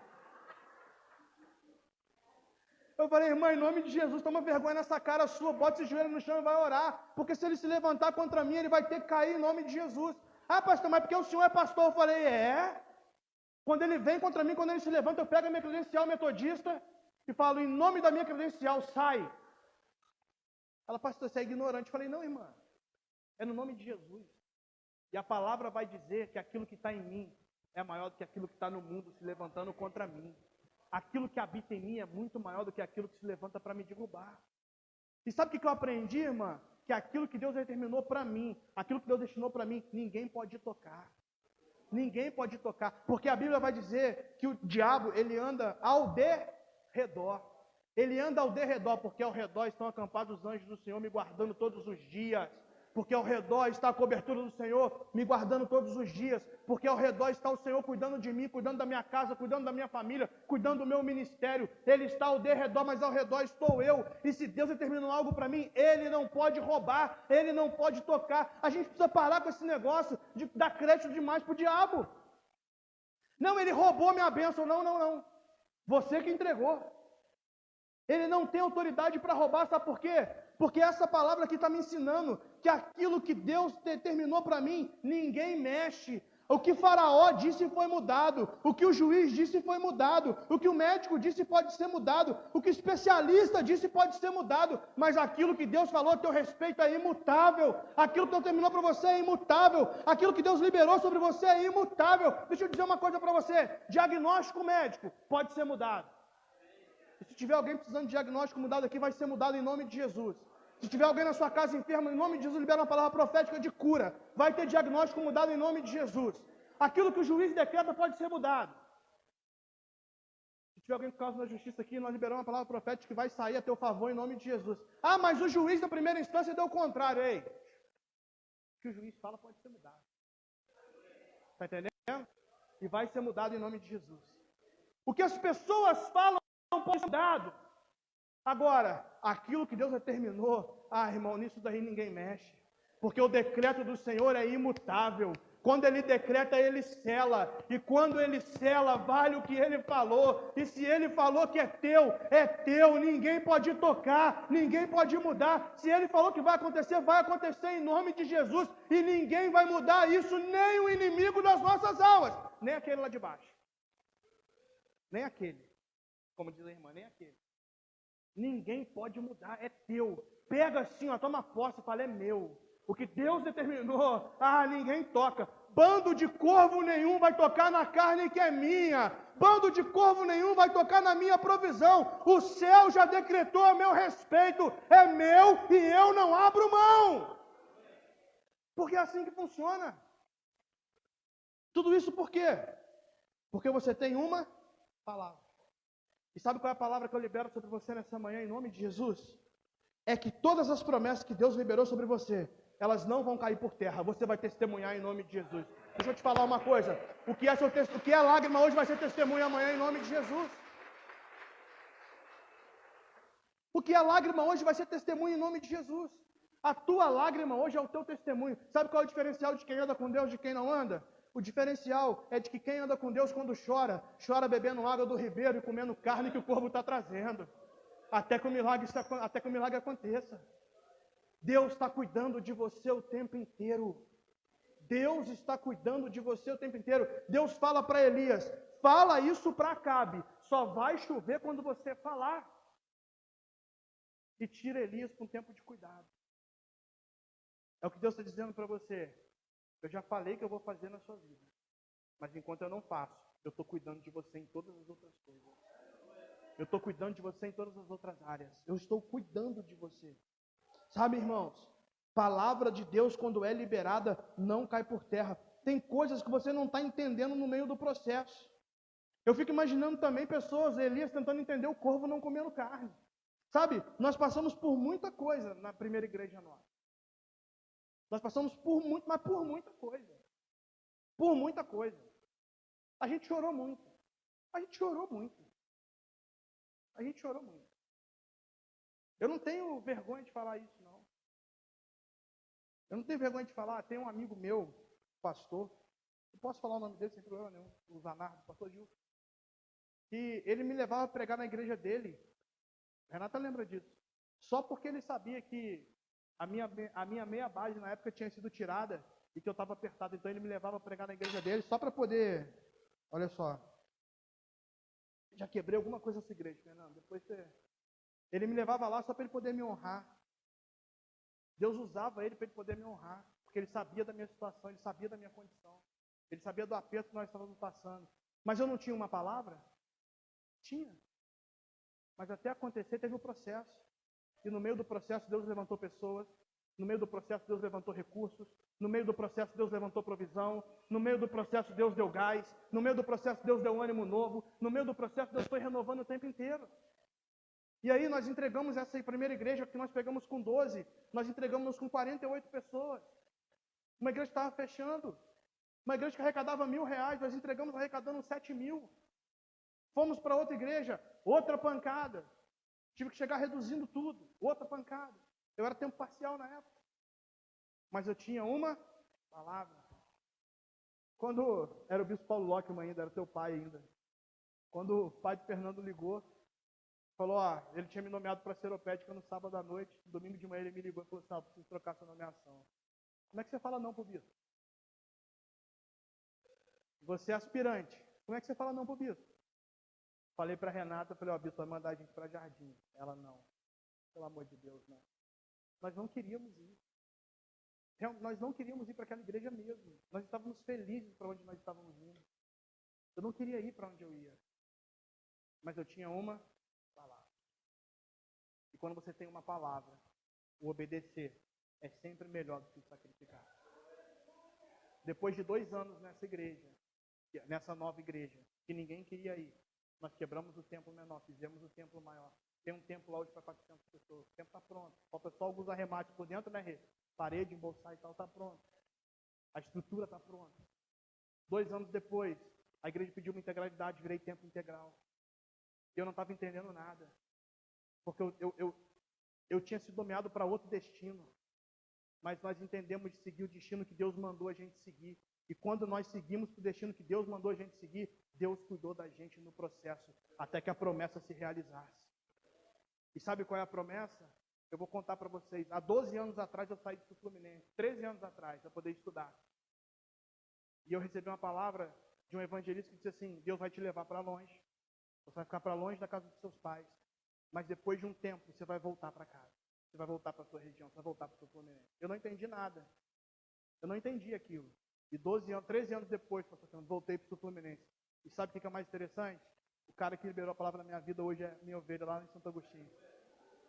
Eu falei, irmã, em nome de Jesus, toma vergonha nessa cara sua, bota esse joelho no chão e vai orar. Porque se ele se levantar contra mim, ele vai ter que cair em nome de Jesus. Ah, pastor, mas porque o senhor é pastor? Eu falei, Quando ele vem contra mim, quando ele se levanta, eu pego a minha credencial metodista e falo, em nome da minha credencial, sai. Ela, pastor, você é ignorante. Eu falei, não, irmã, é no nome de Jesus. E a palavra vai dizer que aquilo que está em mim é maior do que aquilo que está no mundo se levantando contra mim. Aquilo que habita em mim é muito maior do que aquilo que se levanta para me derrubar. E sabe o que eu aprendi, irmã? Que aquilo que Deus determinou para mim, aquilo que Deus destinou para mim, ninguém pode tocar. Ninguém pode tocar. Porque a Bíblia vai dizer que o diabo, ele anda ao derredor. Ele anda ao derredor, porque ao redor estão acampados os anjos do Senhor me guardando todos os dias. Porque ao redor está a cobertura do Senhor me guardando todos os dias. Porque ao redor está o Senhor cuidando de mim, cuidando da minha casa, cuidando da minha família, cuidando do meu ministério. Ele está ao derredor, mas ao redor estou eu. E se Deus determinou algo para mim, Ele não pode roubar, Ele não pode tocar. A gente precisa parar com esse negócio de dar crédito demais para o diabo. Não, ele roubou minha bênção. Não. Você que entregou. Ele não tem autoridade para roubar, sabe por quê? Porque essa palavra aqui está me ensinando que aquilo que Deus determinou para mim, ninguém mexe. O que Faraó disse foi mudado, o que o juiz disse foi mudado, o que o médico disse pode ser mudado, o que o especialista disse pode ser mudado, mas aquilo que Deus falou a teu respeito é imutável, aquilo que Deus terminou para você é imutável, aquilo que Deus liberou sobre você é imutável. Deixa eu dizer uma coisa para você, diagnóstico médico pode ser mudado. Se tiver alguém precisando de diagnóstico mudado aqui, vai ser mudado em nome de Jesus. Se tiver alguém na sua casa enfermo, em nome de Jesus, libera uma palavra profética de cura. Vai ter diagnóstico mudado em nome de Jesus. Aquilo que o juiz decreta pode ser mudado. Se tiver alguém com causa na justiça aqui, nós liberamos uma palavra profética que vai sair a teu favor em nome de Jesus. Ah, mas o juiz da primeira instância deu o contrário. Ei, o que o juiz fala pode ser mudado. Está entendendo? E vai ser mudado em nome de Jesus. O que as pessoas falam pode ser mudado. Agora, aquilo que Deus determinou, irmão, nisso daí ninguém mexe. Porque o decreto do Senhor é imutável. Quando Ele decreta, Ele sela. E quando Ele sela, vale o que Ele falou. E se Ele falou que é teu. Ninguém pode tocar, ninguém pode mudar. Se Ele falou que vai acontecer em nome de Jesus. E ninguém vai mudar isso, nem o inimigo das nossas almas. Nem aquele lá de baixo. Nem aquele. Como diz a irmã, nem aquele. Ninguém pode mudar, é teu. Pega assim, ó, toma posse e fala, é meu. O que Deus determinou, ninguém toca. Bando de corvo nenhum vai tocar na carne que é minha. Bando de corvo nenhum vai tocar na minha provisão. O céu já decretou a meu respeito. É meu e eu não abro mão. Porque é assim que funciona. Tudo isso por quê? Porque você tem uma palavra. E sabe qual é a palavra que eu libero sobre você nessa manhã, em nome de Jesus? É que todas as promessas que Deus liberou sobre você, elas não vão cair por terra. Você vai testemunhar em nome de Jesus. Deixa eu te falar uma coisa. O que é lágrima hoje vai ser testemunho amanhã em nome de Jesus. O que é lágrima hoje vai ser testemunho em nome de Jesus. A tua lágrima hoje é o teu testemunho. Sabe qual é o diferencial de quem anda com Deus e de quem não anda? O diferencial é de que quem anda com Deus quando chora, chora bebendo água do ribeiro e comendo carne que o corvo está trazendo. Até que o milagre aconteça. Deus está cuidando de você o tempo inteiro. Deus está cuidando de você o tempo inteiro. Deus fala para Elias, fala isso para Acabe, só vai chover quando você falar. E tira Elias para um tempo de cuidado. É o que Deus está dizendo para você. Eu já falei que eu vou fazer na sua vida. Mas enquanto eu não faço, eu estou cuidando de você em todas as outras coisas. Eu estou cuidando de você em todas as outras áreas. Eu estou cuidando de você. Sabe, irmãos? Palavra de Deus, quando é liberada, não cai por terra. Tem coisas que você não está entendendo no meio do processo. Eu fico imaginando também pessoas, Elias tentando entender o corvo não comendo carne. Sabe? Nós passamos por muita coisa na primeira igreja nossa. Nós passamos por muito, mas por muita coisa. Por muita coisa. A gente chorou muito. A gente chorou muito. A gente chorou muito. Eu não tenho vergonha de falar isso, não. Eu não tenho vergonha de falar. Tem um amigo meu, pastor, eu posso falar o nome dele sem problema nenhum, o Zanardo, o pastor Gil, que ele me levava a pregar na igreja dele. A Renata lembra disso. Só porque ele sabia que a minha meia base na época tinha sido tirada e que eu estava apertado. Então ele me levava a pregar na igreja dele só para poder... Olha só. Já quebrei alguma coisa nessa igreja, Fernando. Depois você... Ele me levava lá só para ele poder me honrar. Deus usava ele para ele poder me honrar. Porque ele sabia da minha situação, ele sabia da minha condição. Ele sabia do aperto que nós estávamos passando. Mas eu não tinha uma palavra? Tinha. Mas até acontecer teve um processo. E no meio do processo Deus levantou pessoas. No meio do processo Deus levantou recursos. No meio do processo Deus levantou provisão. No meio do processo Deus deu gás. No meio do processo Deus deu um ânimo novo. No meio do processo Deus foi renovando o tempo inteiro. E aí nós entregamos essa primeira igreja que nós pegamos com 12. Nós entregamos com 48 pessoas. Uma igreja estava fechando. Uma igreja que arrecadava R$1.000. Nós entregamos arrecadando 7.000. Fomos para outra igreja. Outra pancada. Tive que chegar reduzindo tudo. Outra pancada. Eu era tempo parcial na época. Mas eu tinha uma palavra. Quando era o bispo Paulo Lockman ainda, era teu pai ainda. Quando o pai de Fernando ligou, falou, ele tinha me nomeado para seropédica no sábado à noite. No domingo de manhã ele me ligou e falou assim, preciso trocar essa nomeação. Como é que você fala não pro bispo? Você é aspirante. Como é que você fala não pro bispo? Falei para a Renata, falei, bispo, vai mandar a gente para Jardim. Ela, não. Pelo amor de Deus, não. Nós não queríamos ir. Nós não queríamos ir para aquela igreja mesmo. Nós estávamos felizes para onde nós estávamos indo. Eu não queria ir para onde eu ia. Mas eu tinha uma palavra. E quando você tem uma palavra, o obedecer é sempre melhor do que o sacrificar. Depois de 2 anos nessa igreja, nessa nova igreja, que ninguém queria ir, nós quebramos o templo menor, fizemos o templo maior. Tem um templo lá hoje para 400 pessoas. O templo está pronto. Falta só alguns arremates por dentro, né, Rê? Parede, embolsar e tal, está pronto. A estrutura está pronta. 2 anos depois, a igreja pediu uma integralidade, virei templo integral. E eu não estava entendendo nada. Porque eu tinha sido nomeado para outro destino. Mas nós entendemos de seguir o destino que Deus mandou a gente seguir. E quando nós seguimos o destino que Deus mandou a gente seguir, Deus cuidou da gente no processo, até que a promessa se realizasse. E sabe qual é a promessa? Eu vou contar para vocês. Há 12 anos atrás eu saí do Fluminense, 13 anos atrás, para poder estudar. E eu recebi uma palavra de um evangelista que disse assim: Deus vai te levar para longe. Você vai ficar para longe da casa dos seus pais. Mas depois de um tempo, você vai voltar para casa. Você vai voltar para a sua região, você vai voltar para o seu Fluminense. Eu não entendi nada. Eu não entendi aquilo. E 13 anos depois, voltei para o Fluminense. E sabe o que é mais interessante? O cara que liberou a palavra na minha vida hoje é minha ovelha lá em Santo Agostinho.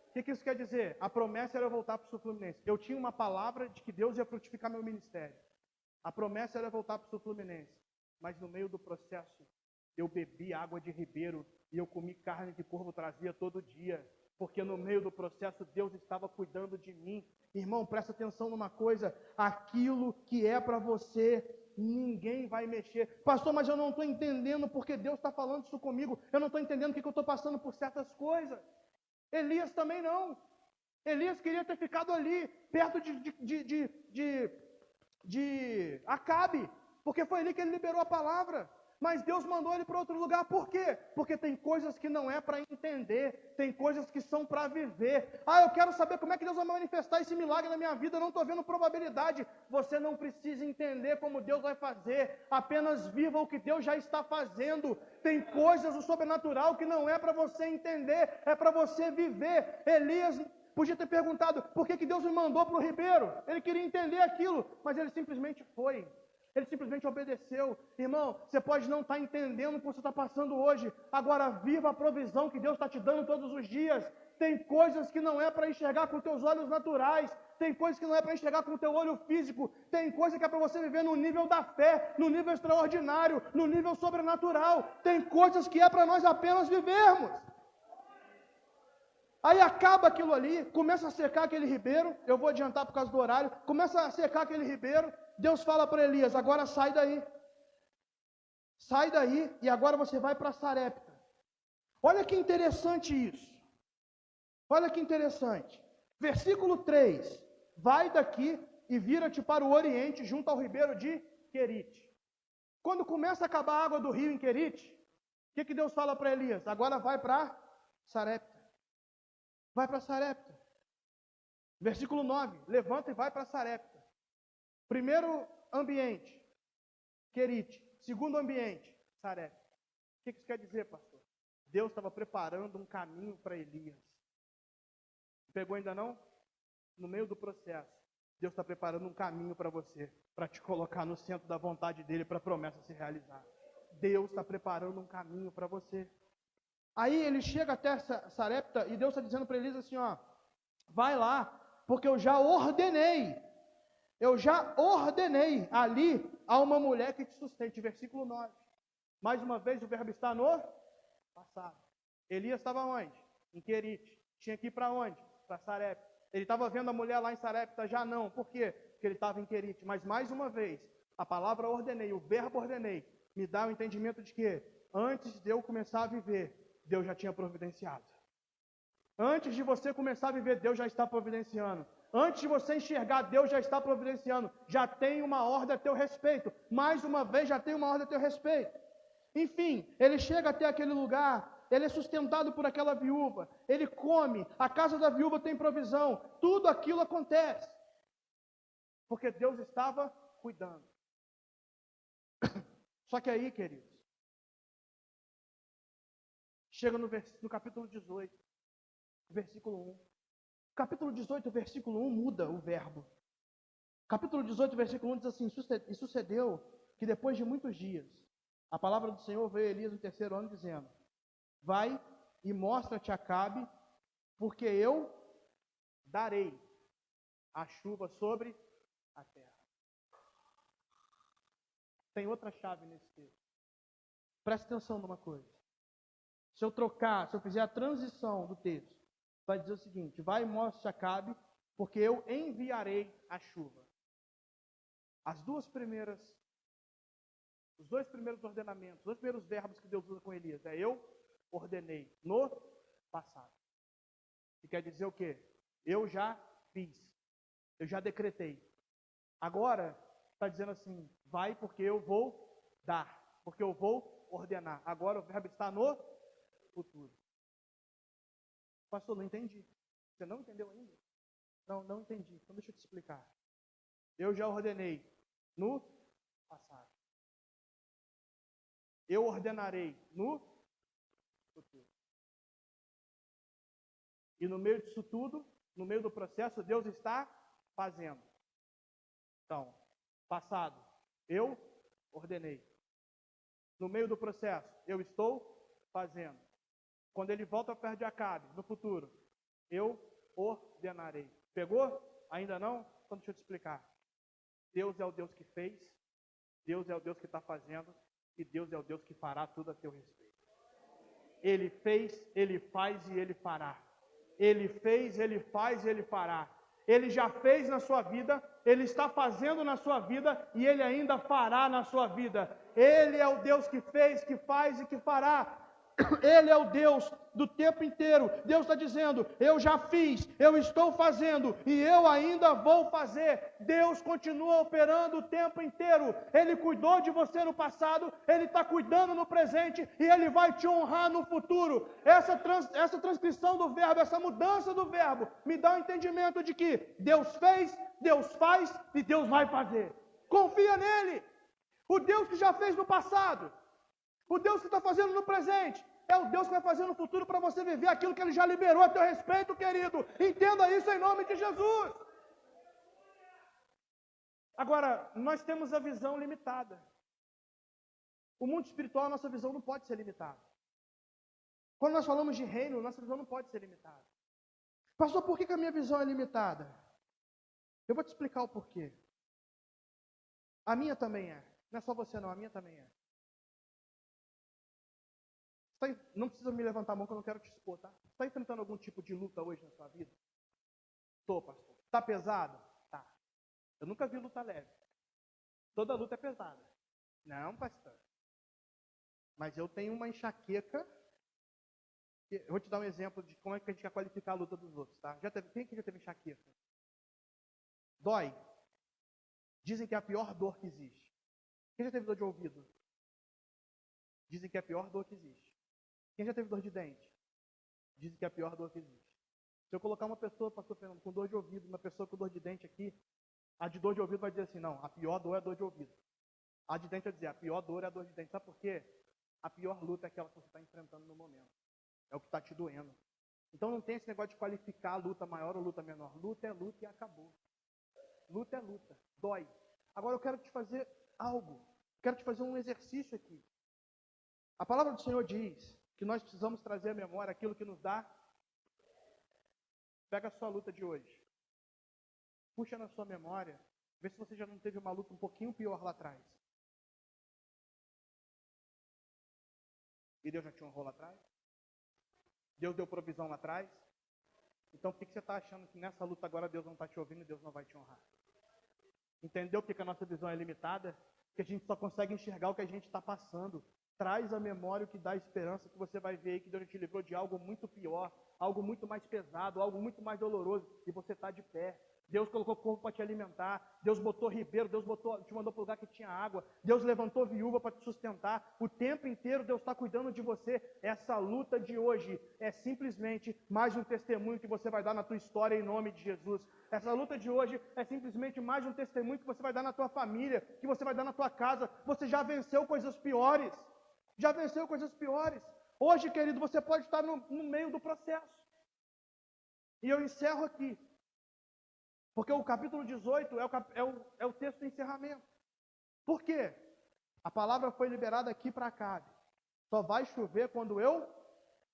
O que isso quer dizer? A promessa era eu voltar para o Sul Fluminense. Eu tinha uma palavra de que Deus ia frutificar meu ministério. A promessa era voltar para o Sul Fluminense. Mas no meio do processo, eu bebi água de ribeiro e eu comi carne que corvo trazia todo dia. Porque no meio do processo, Deus estava cuidando de mim. Irmão, presta atenção numa coisa. Aquilo que é para você, ninguém vai mexer. Pastor, mas eu não estou entendendo porque Deus está falando isso comigo. Eu não estou entendendo porque eu estou passando por certas coisas. Elias também não. Elias queria ter ficado ali, perto de Acabe, porque foi ali que ele liberou a palavra. Mas Deus mandou ele para outro lugar. Por quê? Porque tem coisas que não é para entender, tem coisas que são para viver. Ah, eu quero saber como é que Deus vai manifestar esse milagre na minha vida, eu não estou vendo probabilidade. Você não precisa entender como Deus vai fazer, apenas viva o que Deus já está fazendo. Tem coisas do sobrenatural que não é para você entender, é para você viver. Elias podia ter perguntado, por que Deus me mandou para o ribeiro? Ele queria entender aquilo, mas ele simplesmente foi. Ele simplesmente obedeceu. Irmão, você pode não estar entendendo o que você está passando hoje. Agora viva a provisão que Deus está te dando todos os dias. Tem coisas que não é para enxergar com teus olhos naturais. Tem coisas que não é para enxergar com o teu olho físico. Tem coisa que é para você viver no nível da fé, no nível extraordinário, no nível sobrenatural. Tem coisas que é para nós apenas vivermos. Aí acaba aquilo ali, começa a secar aquele ribeiro. Eu vou adiantar por causa do horário. Começa a secar aquele ribeiro. Deus fala para Elias, agora sai daí. Sai daí e agora você vai para Sarepta. Olha que interessante isso. Olha que interessante. Versículo 3. Vai daqui e vira-te para o oriente, junto ao ribeiro de Querite. Quando começa a acabar a água do rio em Querite, o que Deus fala para Elias? Agora vai para Sarepta. Vai para Sarepta. Versículo 9. Levanta e vai para Sarepta. Primeiro ambiente, Querite. Segundo ambiente, Sarepta. O que isso quer dizer, pastor? Deus estava preparando um caminho para Elias. Pegou ainda não? No meio do processo, Deus está preparando um caminho para você, para te colocar no centro da vontade dEle, para a promessa se realizar. Deus está preparando um caminho para você. Aí ele chega até Sarepta e Deus está dizendo para Elias assim, ó, vai lá, porque eu já ordenei ali a uma mulher que te sustente. Versículo 9. Mais uma vez o verbo está no passado. Elias estava onde? Em Querite. Tinha que ir para onde? Para Sarepta. Ele estava vendo a mulher lá em Sarepta? Já não. Por quê? Porque ele estava em Querite. Mas mais uma vez, a palavra ordenei, o verbo ordenei, me dá o entendimento de que antes de eu começar a viver, Deus já tinha providenciado. Antes de você começar a viver, Deus já está providenciando. Antes de você enxergar, Deus já está providenciando. Já tem uma ordem a teu respeito. Mais uma vez, já tem uma ordem a teu respeito. Enfim, ele chega até aquele lugar, ele é sustentado por aquela viúva, ele come, a casa da viúva tem provisão, tudo aquilo acontece. Porque Deus estava cuidando. Só que aí, queridos, chega no capítulo 18, versículo 1. Capítulo 18, versículo 1 muda o verbo. Capítulo 18, versículo 1 diz assim, e sucedeu que depois de muitos dias, a palavra do Senhor veio a Elias no 3º ano dizendo, vai e mostra-te a Acabe, porque eu darei a chuva sobre a terra. Tem outra chave nesse texto. Preste atenção numa coisa. Se eu fizer a transição do texto, vai dizer o seguinte: vai e mostre a Acabe, porque eu enviarei a chuva. Os dois primeiros ordenamentos, os dois primeiros verbos que Deus usa com Elias, é eu ordenei no passado. E quer dizer o quê? Eu já fiz, eu já decretei. Agora, está dizendo assim, vai porque eu vou dar, porque eu vou ordenar. Agora o verbo está no futuro. Pastor, não entendi. Você não entendeu ainda? Não entendi. Então deixa eu te explicar. Eu já ordenei no passado. Eu ordenarei no futuro. E no meio disso tudo, no meio do processo, Deus está fazendo. Então, passado, eu ordenei. No meio do processo, eu estou fazendo. Quando ele volta perto de Acabe, no futuro, eu ordenarei. Pegou? Ainda não? Então deixa eu te explicar. Deus é o Deus que fez, Deus é o Deus que está fazendo, e Deus é o Deus que fará tudo a teu respeito. Ele fez, Ele faz e Ele fará. Ele fez, Ele faz e Ele fará. Ele já fez na sua vida, Ele está fazendo na sua vida e Ele ainda fará na sua vida. Ele é o Deus que fez, que faz e que fará. Ele é o Deus do tempo inteiro. Deus está dizendo, eu já fiz, eu estou fazendo e eu ainda vou fazer. Deus continua operando o tempo inteiro. Ele cuidou de você no passado, Ele está cuidando no presente e Ele vai te honrar no futuro. Essa transcrição do verbo, essa mudança do verbo, me dá o entendimento de que Deus fez, Deus faz e Deus vai fazer. Confia nele. O Deus que já fez no passado, o Deus que está fazendo no presente, é o Deus que vai fazer no futuro para você viver aquilo que Ele já liberou a teu respeito, querido. Entenda isso em nome de Jesus. Agora, nós temos a visão limitada. O mundo espiritual, a nossa visão não pode ser limitada. Quando nós falamos de reino, nossa visão não pode ser limitada. Pastor, por que a minha visão é limitada? Eu vou te explicar o porquê. A minha também é. Não é só você não, a minha também é. Não precisa me levantar a mão que eu não quero te expor, tá? Você está enfrentando algum tipo de luta hoje na sua vida? Estou, pastor. Está pesado? Tá. Eu nunca vi luta leve. Toda luta é pesada. Não, pastor. Mas eu tenho uma enxaqueca. Eu vou te dar um exemplo de como é que a gente quer qualificar a luta dos outros, tá? Quem que já teve enxaqueca? Dói. Dizem que é a pior dor que existe. Quem já teve dor de ouvido? Dizem que é a pior dor que existe. Quem já teve dor de dente? Dizem que é a pior dor que existe. Se eu colocar uma pessoa, pastor Fernando, com dor de ouvido, uma pessoa com dor de dente aqui, a de dor de ouvido vai dizer assim, não, a pior dor é a dor de ouvido. A de dente vai dizer, a pior dor é a dor de dente. Sabe por quê? A pior luta é aquela que você está enfrentando no momento. É o que está te doendo. Então não tem esse negócio de qualificar a luta maior ou luta menor. Luta é luta e acabou. Luta é luta. Dói. Agora eu quero te fazer algo. Quero te fazer um exercício aqui. A palavra do Senhor diz que nós precisamos trazer à memória aquilo que nos dá. Pega a sua luta de hoje. Puxa na sua memória. Vê se você já não teve uma luta um pouquinho pior lá atrás. E Deus já te honrou lá atrás? Deus deu provisão lá atrás? Então por que você está achando que nessa luta agora Deus não está te ouvindo e Deus não vai te honrar? Entendeu por que a nossa visão é limitada? Que a gente só consegue enxergar o que a gente está passando. Traz à memória o que dá esperança, que você vai ver aí que Deus te livrou de algo muito pior, algo muito mais pesado, algo muito mais doloroso, e você está de pé. Deus colocou corpo para te alimentar, Deus botou ribeiro, Deus te mandou para o lugar que tinha água, Deus levantou viúva para te sustentar, o tempo inteiro Deus está cuidando de você. Essa luta de hoje é simplesmente mais um testemunho que você vai dar na tua história em nome de Jesus. Essa luta de hoje é simplesmente mais um testemunho que você vai dar na tua família, que você vai dar na tua casa. Você já venceu coisas piores, já venceu coisas piores. Hoje, querido, você pode estar no meio do processo. E eu encerro aqui. Porque o capítulo 18 é o texto de encerramento. Por quê? A palavra foi liberada aqui para Acabe. Só vai chover quando eu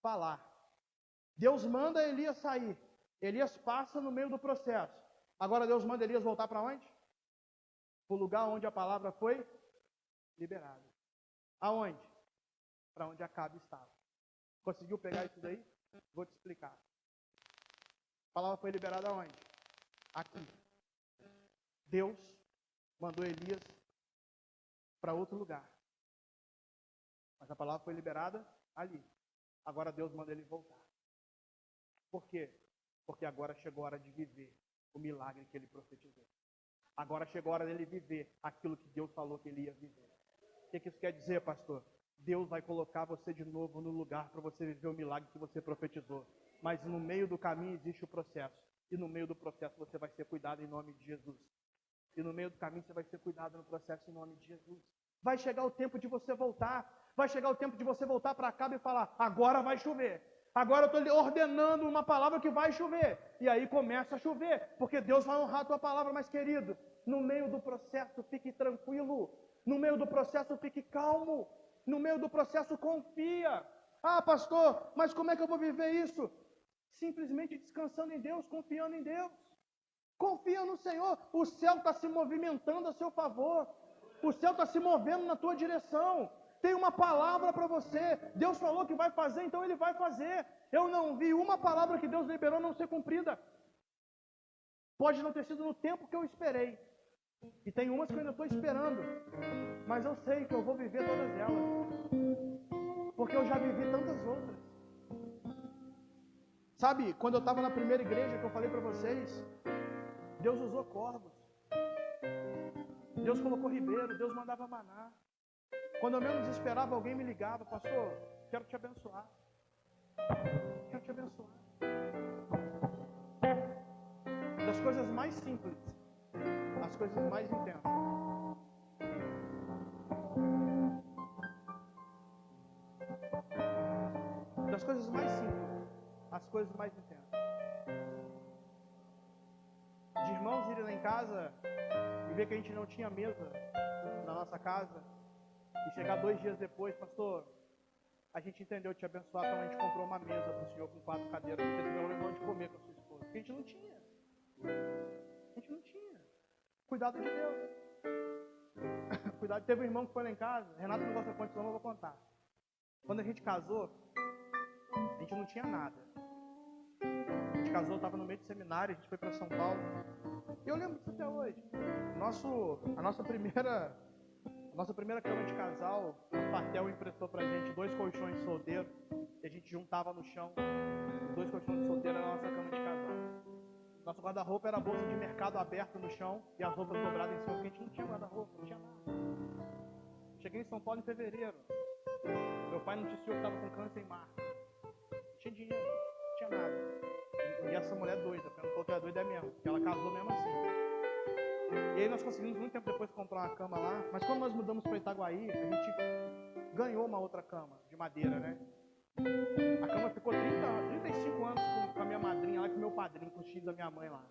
falar. Deus manda Elias sair. Elias passa no meio do processo. Agora Deus manda Elias voltar para onde? Para o lugar onde a palavra foi liberada. Aonde? Para onde Acabe estava. Conseguiu pegar isso daí? Vou te explicar. A palavra foi liberada aonde? Aqui. Deus mandou Elias para outro lugar. Mas a palavra foi liberada ali. Agora Deus manda ele voltar. Por quê? Porque agora chegou a hora de viver o milagre que ele profetizou. Agora chegou a hora dele viver aquilo que Deus falou que ele ia viver. O que isso quer dizer, pastor? Deus vai colocar você de novo no lugar para você viver o milagre que você profetizou. Mas no meio do caminho existe o processo. E no meio do processo você vai ser cuidado em nome de Jesus. E no meio do caminho você vai ser cuidado no processo em nome de Jesus. Vai chegar o tempo de você voltar. Vai chegar o tempo de você voltar para Acabe e falar, agora vai chover. Agora eu estou lhe ordenando uma palavra que vai chover. E aí começa a chover. Porque Deus vai honrar a tua palavra, mas querido, no meio do processo fique tranquilo. No meio do processo fique calmo. No meio do processo confia. Ah, pastor, mas como é que eu vou viver isso? Simplesmente descansando em Deus, confiando em Deus. Confia no Senhor. O céu está se movimentando a seu favor. O céu está se movendo na tua direção. Tem uma palavra para você. Deus falou que vai fazer, então Ele vai fazer. Eu não vi uma palavra que Deus liberou não ser cumprida. Pode não ter sido no tempo que eu esperei. E tem umas que eu ainda estou esperando. Mas eu sei que eu vou viver todas elas. Porque eu já vivi tantas outras. Sabe, quando eu estava na primeira igreja que eu falei para vocês, Deus usou corvos. Deus colocou ribeiro, Deus mandava maná. Quando eu menos esperava, alguém me ligava, pastor, quero te abençoar. Quero te abençoar. Das coisas mais simples, as coisas mais intensas. Das coisas mais simples, as coisas mais intensas. De irmãos irem lá em casa e ver que a gente não tinha mesa na nossa casa e chegar 2 dias depois, pastor, a gente entendeu te abençoar, então a gente comprou uma mesa para o senhor com 4 cadeiras, porque você não levou de comer com a sua esposa, porque a gente não tinha. A gente não tinha. Cuidado de Deus. Cuidado. Teve um irmão que foi lá em casa, Renato não gosta de contar, senão eu vou contar. Quando a gente casou, a gente não tinha nada. A gente casou, estava no meio do seminário, a gente foi para São Paulo. E eu lembro disso até hoje. A nossa primeira cama de casal, o Patel emprestou pra gente 2 colchões de solteiro, que a gente juntava no chão. 2 colchões de solteiro era a nossa cama de casal. Nosso guarda-roupa era a bolsa de mercado aberta no chão e as roupas dobradas em cima, porque a gente não tinha guarda-roupa, não tinha nada. Cheguei em São Paulo em fevereiro. Meu pai noticiou que estava com câncer em março. Não tinha dinheiro, não tinha nada. E essa mulher doida, porque ela falou que era doida mesmo, porque ela casou mesmo assim. E aí nós conseguimos muito tempo depois comprar uma cama lá, mas quando nós mudamos para Itaguaí, a gente ganhou uma outra cama de madeira, né? A cama ficou 35 anos com a minha madrinha lá, com o meu padrinho, com os filhos da minha mãe lá.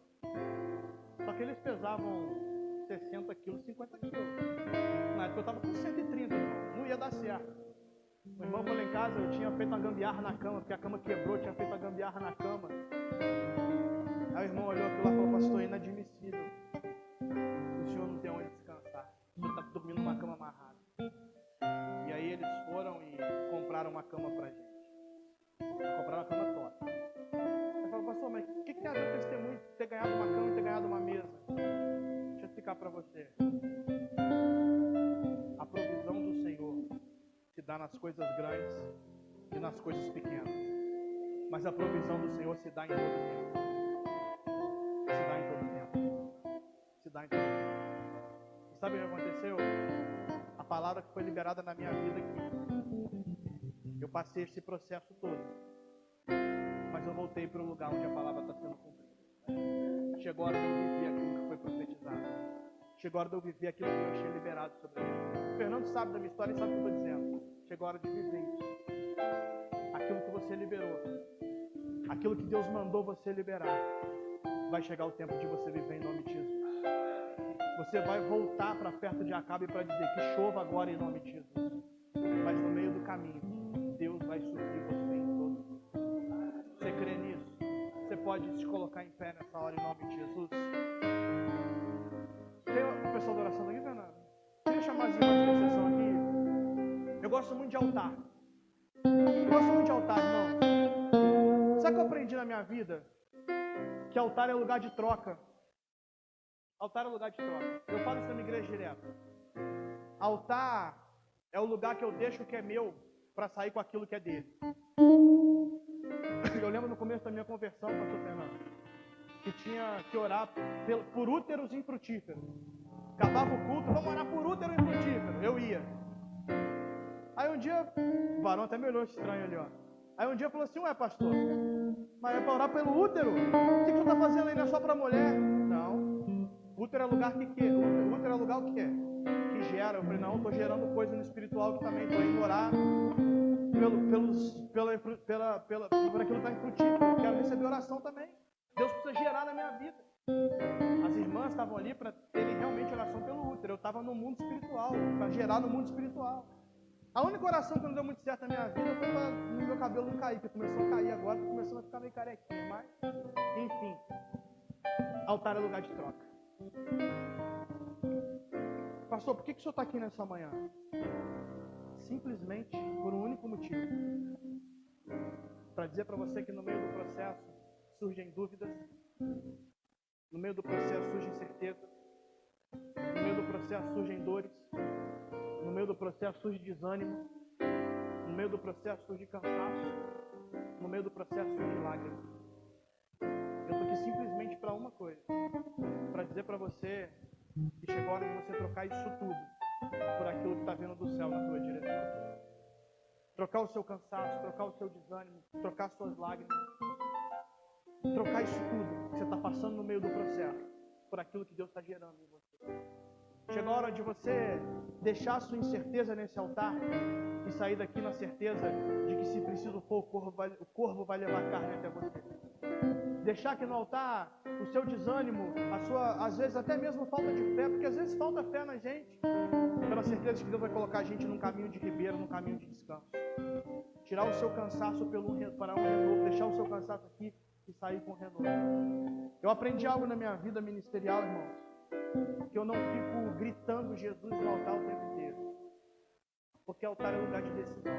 Só que eles pesavam 60 quilos, 50 quilos. Na época eu estava com 130, irmão. Não ia dar certo. O irmão foi lá em casa, eu tinha feito uma gambiarra na cama, porque a cama quebrou, eu tinha feito uma gambiarra na cama. Aí o irmão olhou aquilo lá e falou, pastor, inadmissível. O senhor não tem onde descansar. O senhor está dormindo numa cama amarrada. E aí eles foram e compraram uma cama pra gente. Compraram uma cama top. Eu falo, pastor, mas o que tem a ver com esse testemunho de ter ganhado uma cama e ter ganhado uma mesa? Deixa eu explicar para você. A provisão do Senhor se dá nas coisas grandes e nas coisas pequenas. Mas a provisão do Senhor se dá em todo tempo. Se dá em todo tempo. Se dá em todo tempo. E sabe o que aconteceu? A palavra que foi liberada na minha vida aqui. Eu passei esse processo todo. Mas eu voltei para o lugar onde a palavra está sendo cumprida. Chegou a hora de eu viver aquilo que foi profetizado. Chegou a hora de eu viver aquilo que Deus tinha liberado sobre mim. O Fernando sabe da minha história e sabe o que eu estou dizendo. Chegou a hora de viver isso. Aquilo que você liberou. Aquilo que Deus mandou você liberar. Vai chegar o tempo de você viver em nome de Jesus. Você vai voltar para perto de Acabe para dizer que chova agora em nome de Jesus. Mas no meio do caminho, Deus vai suprir você em todo. Você crê nisso? Você pode se colocar em pé nessa hora em nome de Jesus? Tem o pessoal da oração aqui, Fernando? Queria chamar as irmãs de intercessão aqui. Eu gosto muito de altar. Eu gosto muito de altar, irmão. Sabe o que eu aprendi na minha vida? Que altar é lugar de troca. Altar é lugar de troca. Eu falo isso na minha igreja direto. Altar é o lugar que eu deixo o que é meu para sair com aquilo que é dele. Eu lembro no começo da minha conversão, pastor Fernando, que tinha que orar por úteros infrutíferos. Acabava o culto, vamos orar por útero infrutífero. Eu ia. Aí um dia, o varão até me olhou estranho ali, ó. Aí um dia falou assim, ué, pastor, mas é para orar pelo útero? O que você está fazendo aí? Não é só para mulher? Não. Útero é lugar que quer. Útero é lugar o que é? Que gera. Eu falei, não, estou gerando coisa no espiritual que também estou indo orar por aquilo que está infrutífero. Eu quero receber oração também. Deus precisa gerar na minha vida. As irmãs estavam ali para terem realmente oração pelo útero. Eu estava no mundo espiritual, para gerar no mundo espiritual. A única oração que não deu muito certo na minha vida foi para o meu cabelo não cair, que começou a cair agora, começando a ficar meio carequinho. Mas, enfim, altar é lugar de troca. Pastor, por que o senhor está aqui nessa manhã? Simplesmente por um único motivo. Para dizer para você que no meio do processo surgem dúvidas, no meio do processo surgem incertezas, no meio do processo surgem dores, no meio do processo surge desânimo, no meio do processo surge cansaço, no meio do processo surge lágrimas. Eu estou aqui simplesmente para uma coisa, para dizer para você que chegou a hora de você trocar isso tudo por aquilo que está vindo do céu na tua direção. Trocar o seu cansaço, trocar o seu desânimo, trocar suas lágrimas, trocar isso tudo que você está passando no meio do processo por aquilo que Deus está gerando em você. Chegou a hora de você deixar a sua incerteza nesse altar e sair daqui na certeza de que, se preciso for, o corvo vai levar carne até você. Deixar aqui no altar o seu desânimo, a sua, às vezes até mesmo falta de fé, porque às vezes falta fé na gente, pela certeza de que Deus vai colocar a gente num caminho de ribeiro, num caminho de descanso. Tirar o seu cansaço para um renovo, deixar o seu cansaço aqui e sair com renovo. Eu aprendi algo na minha vida ministerial, irmãos, que eu não fico gritando Jesus no altar o tempo inteiro. Porque altar é lugar de decisão.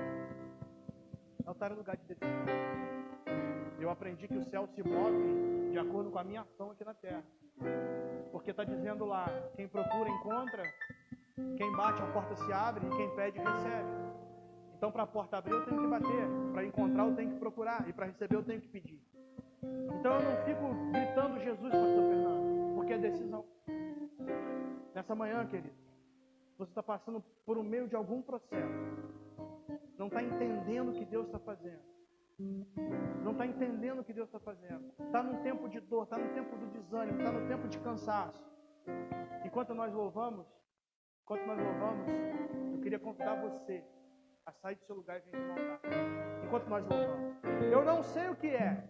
Altar é lugar de decisão. Eu aprendi que o céu se move de acordo com a minha ação aqui na terra. Porque está dizendo lá, quem procura encontra, quem bate a porta se abre e quem pede recebe. Então para a porta abrir eu tenho que bater, para encontrar eu tenho que procurar e para receber eu tenho que pedir. Então eu não fico gritando Jesus, pastor Fernando, porque é decisão. Nessa manhã, querido, você está passando por um meio de algum processo, não está entendendo o que Deus está fazendo, não está entendendo o que Deus está fazendo, está num tempo de dor, está no tempo do desânimo, está no tempo de cansaço. Enquanto nós louvamos, eu queria convidar você a sair do seu lugar e vir no altar. Enquanto nós louvamos, eu não sei o que é,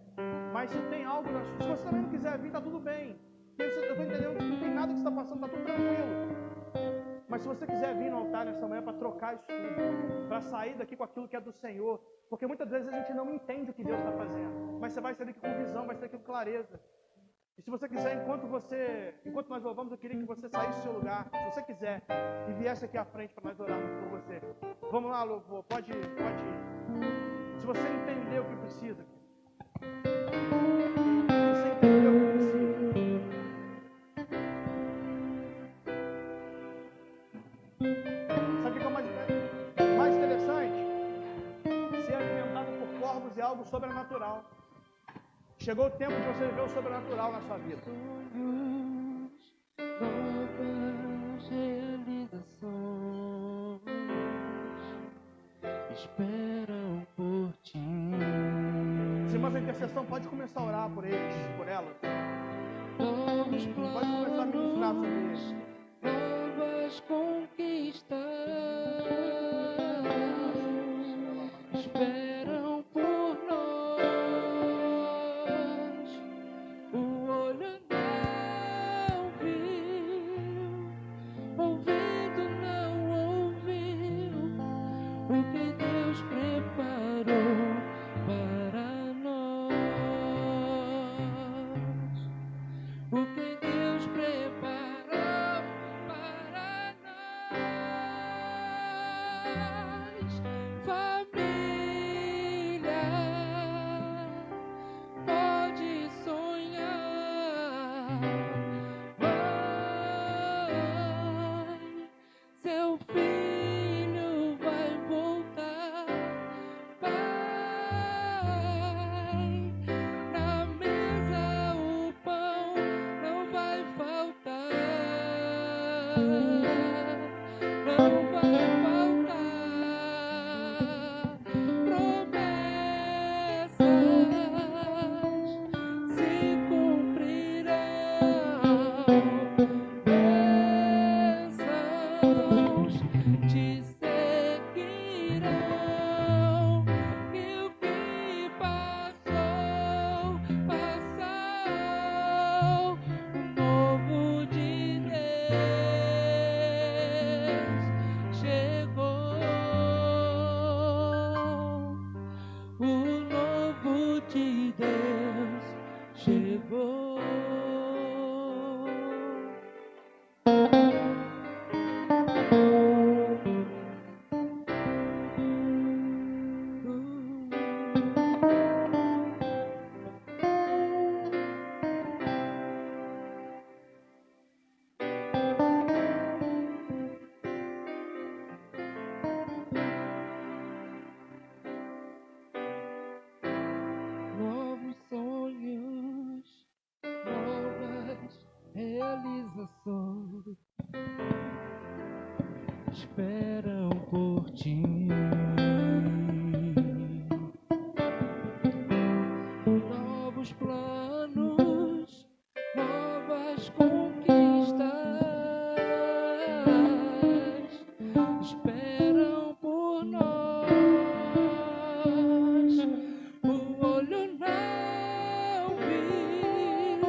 mas se tem algo na sua, se você também não quiser vir, está tudo bem. Eu estou entendendo que não tem nada que você está passando, está tudo tranquilo. Mas se você quiser vir no altar nessa manhã para trocar isso tudo, para sair daqui com aquilo que é do Senhor, porque muitas vezes a gente não entende o que Deus está fazendo, mas você vai sair daqui com visão, vai sair daqui com clareza. E se você quiser, enquanto nós louvamos, eu queria que você saísse do seu lugar, se você quiser, e viesse aqui à frente para nós orarmos por você. Vamos lá, louvor, pode ir. Se você entender o que precisa, é algo sobrenatural. Chegou o tempo de você viver o sobrenatural na sua vida. Novas realizações esperam por ti. As irmãs da intercessão, pode começar a orar por eles, por elas. Novos Pode começar a ministrar sobre eles. Novas conquistas esperam por nós. O olho não viu, ouvido não ouviu o que Deus preparou para nós. esperam por ti. Novos planos, novas conquistas, esperam por nós. O olho não viu,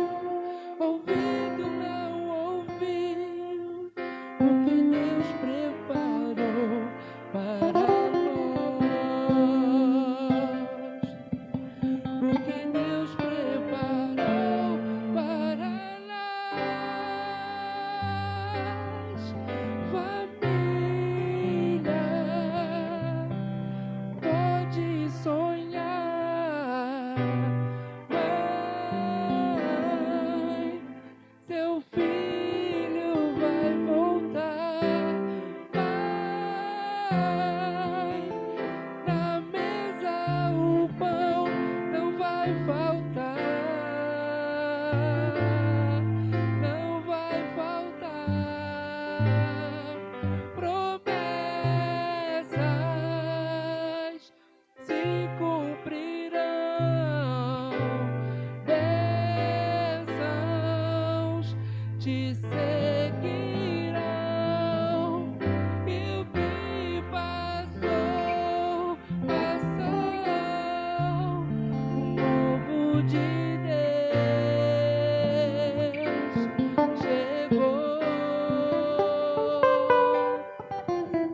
ouvido não ouviu, o que Deus preparou para nós, o que Deus preparou para nós. Família, pode sonhar, mãe, seu filho vai voltar, pai, na mesa o pão não vai faltar, não vai faltar. Promessas se cumprirão, bênçãos te seguirão, e o que passou, passou. O novo de Deus chegou,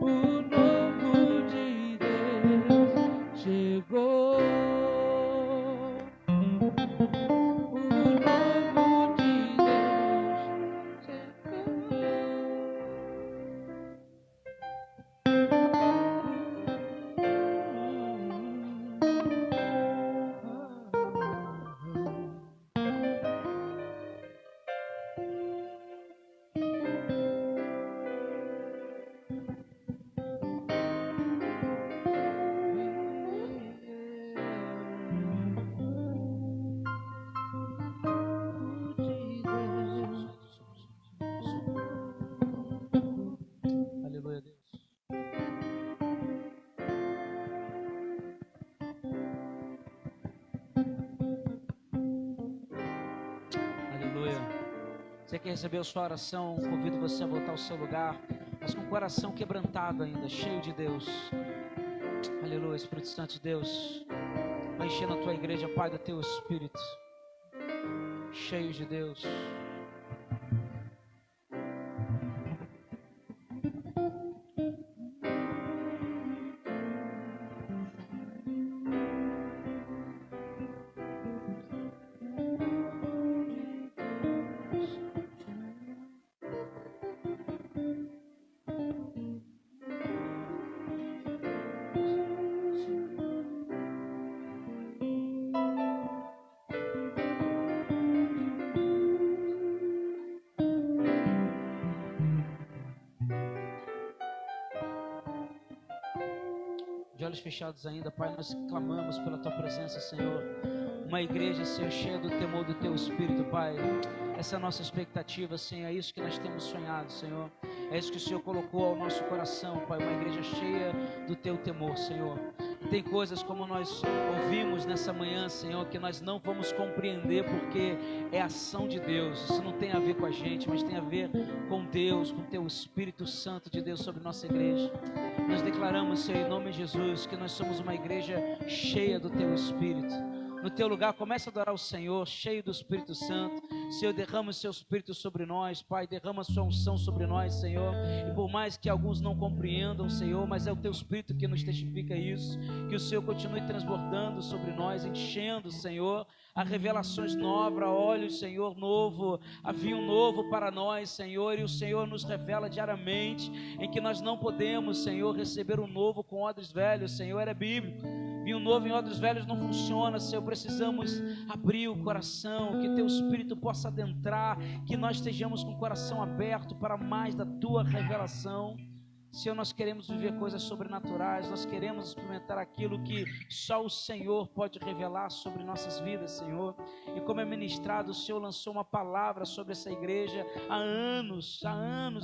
o novo de Deus chegou, o novo de Aleluia, Deus. Aleluia. Você que recebeu sua oração, convido você a voltar ao seu lugar, mas com o coração quebrantado ainda, cheio de Deus. Aleluia, Espírito Santo de Deus, vai enchendo a tua igreja, Pai, do teu Espírito, cheio de Deus. De olhos fechados ainda, Pai, nós clamamos pela Tua presença, Senhor. Uma igreja, Senhor, cheia do temor do Teu Espírito, Pai. Essa é a nossa expectativa, Senhor. É isso que nós temos sonhado, Senhor. É isso que o Senhor colocou ao nosso coração, Pai. Uma igreja cheia do Teu temor, Senhor. E tem coisas como nós ouvimos nessa manhã, Senhor, que nós não vamos compreender porque é ação de Deus. Isso não tem a ver com a gente, mas tem a ver com Deus, com o Teu Espírito Santo de Deus sobre nossa igreja. Nós declaramos, Senhor, em nome de Jesus, que nós somos uma igreja cheia do Teu Espírito. No Teu lugar, começa a adorar o Senhor, cheio do Espírito Santo. Senhor, derrama o Seu Espírito sobre nós, Pai, derrama a Sua unção sobre nós, Senhor. E por mais que alguns não compreendam, Senhor, mas é o Teu Espírito que nos testifica isso. Que o Senhor continue transbordando sobre nós, enchendo, Senhor, a revelações novas, a óleo, Senhor, novo, a vinho novo para nós, Senhor. E o Senhor nos revela diariamente em que nós não podemos, Senhor, receber o novo com odres velhos, Senhor, é bíblico. Vinho novo em odres velhos não funciona, Senhor. Precisamos abrir o coração, que Teu Espírito possa adentrar, que nós estejamos com o coração aberto para mais da Tua revelação. Senhor, nós queremos viver coisas sobrenaturais, nós queremos experimentar aquilo que só o Senhor pode revelar sobre nossas vidas, Senhor. E como é ministrado, o Senhor lançou uma palavra sobre essa igreja há anos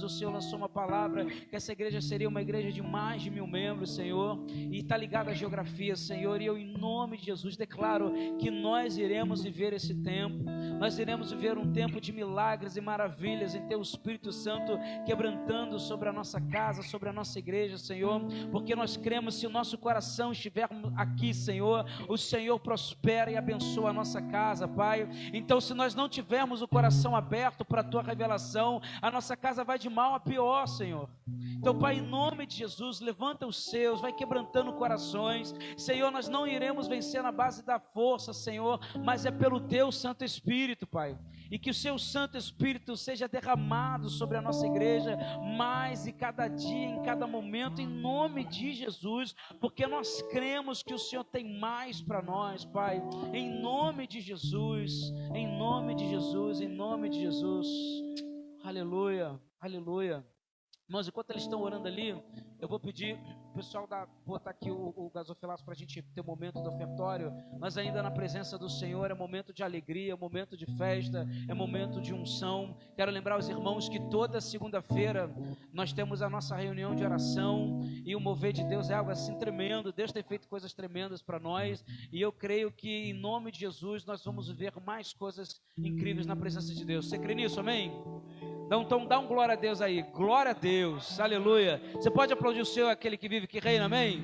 o Senhor lançou uma palavra que essa igreja seria uma igreja de mais de 1000 membros, Senhor, e está ligada à geografia, Senhor, e eu em nome de Jesus declaro que nós iremos viver esse tempo, nós iremos viver um tempo de milagres e maravilhas em Teu Espírito Santo quebrantando sobre a nossa casa, sobre a nossa igreja, Senhor, porque nós cremos, se o nosso coração estiver aqui, Senhor, o Senhor prospera e abençoa a nossa casa, Pai. Então, se nós não tivermos o coração aberto para a Tua revelação, a nossa casa vai de mal a pior, Senhor. Então, Pai, em nome de Jesus, levanta os seus, vai quebrantando corações, Senhor. Nós não iremos vencer na base da força, Senhor, mas é pelo Teu Santo Espírito, Pai, e que o Seu Santo Espírito seja derramado sobre a nossa igreja mais e cada dia, em cada momento, em nome de Jesus, porque nós cremos que o Senhor tem mais para nós, Pai, em nome de Jesus, em nome de Jesus, em nome de Jesus. Aleluia, aleluia. Irmãos, enquanto eles estão orando ali, eu vou pedir o pessoal botar aqui o gasofilaço para a gente ter o momento do ofertório, mas ainda na presença do Senhor é momento de alegria, é momento de festa, é momento de unção. Quero lembrar os irmãos que toda segunda-feira nós temos a nossa reunião de oração e o mover de Deus é algo assim tremendo. Deus tem feito coisas tremendas para nós e eu creio que em nome de Jesus nós vamos ver mais coisas incríveis na presença de Deus. Você crê nisso, amém? Então dá um glória a Deus aí, glória a Deus, aleluia. Você pode aplaudir o Senhor, aquele que vive, que reina, amém?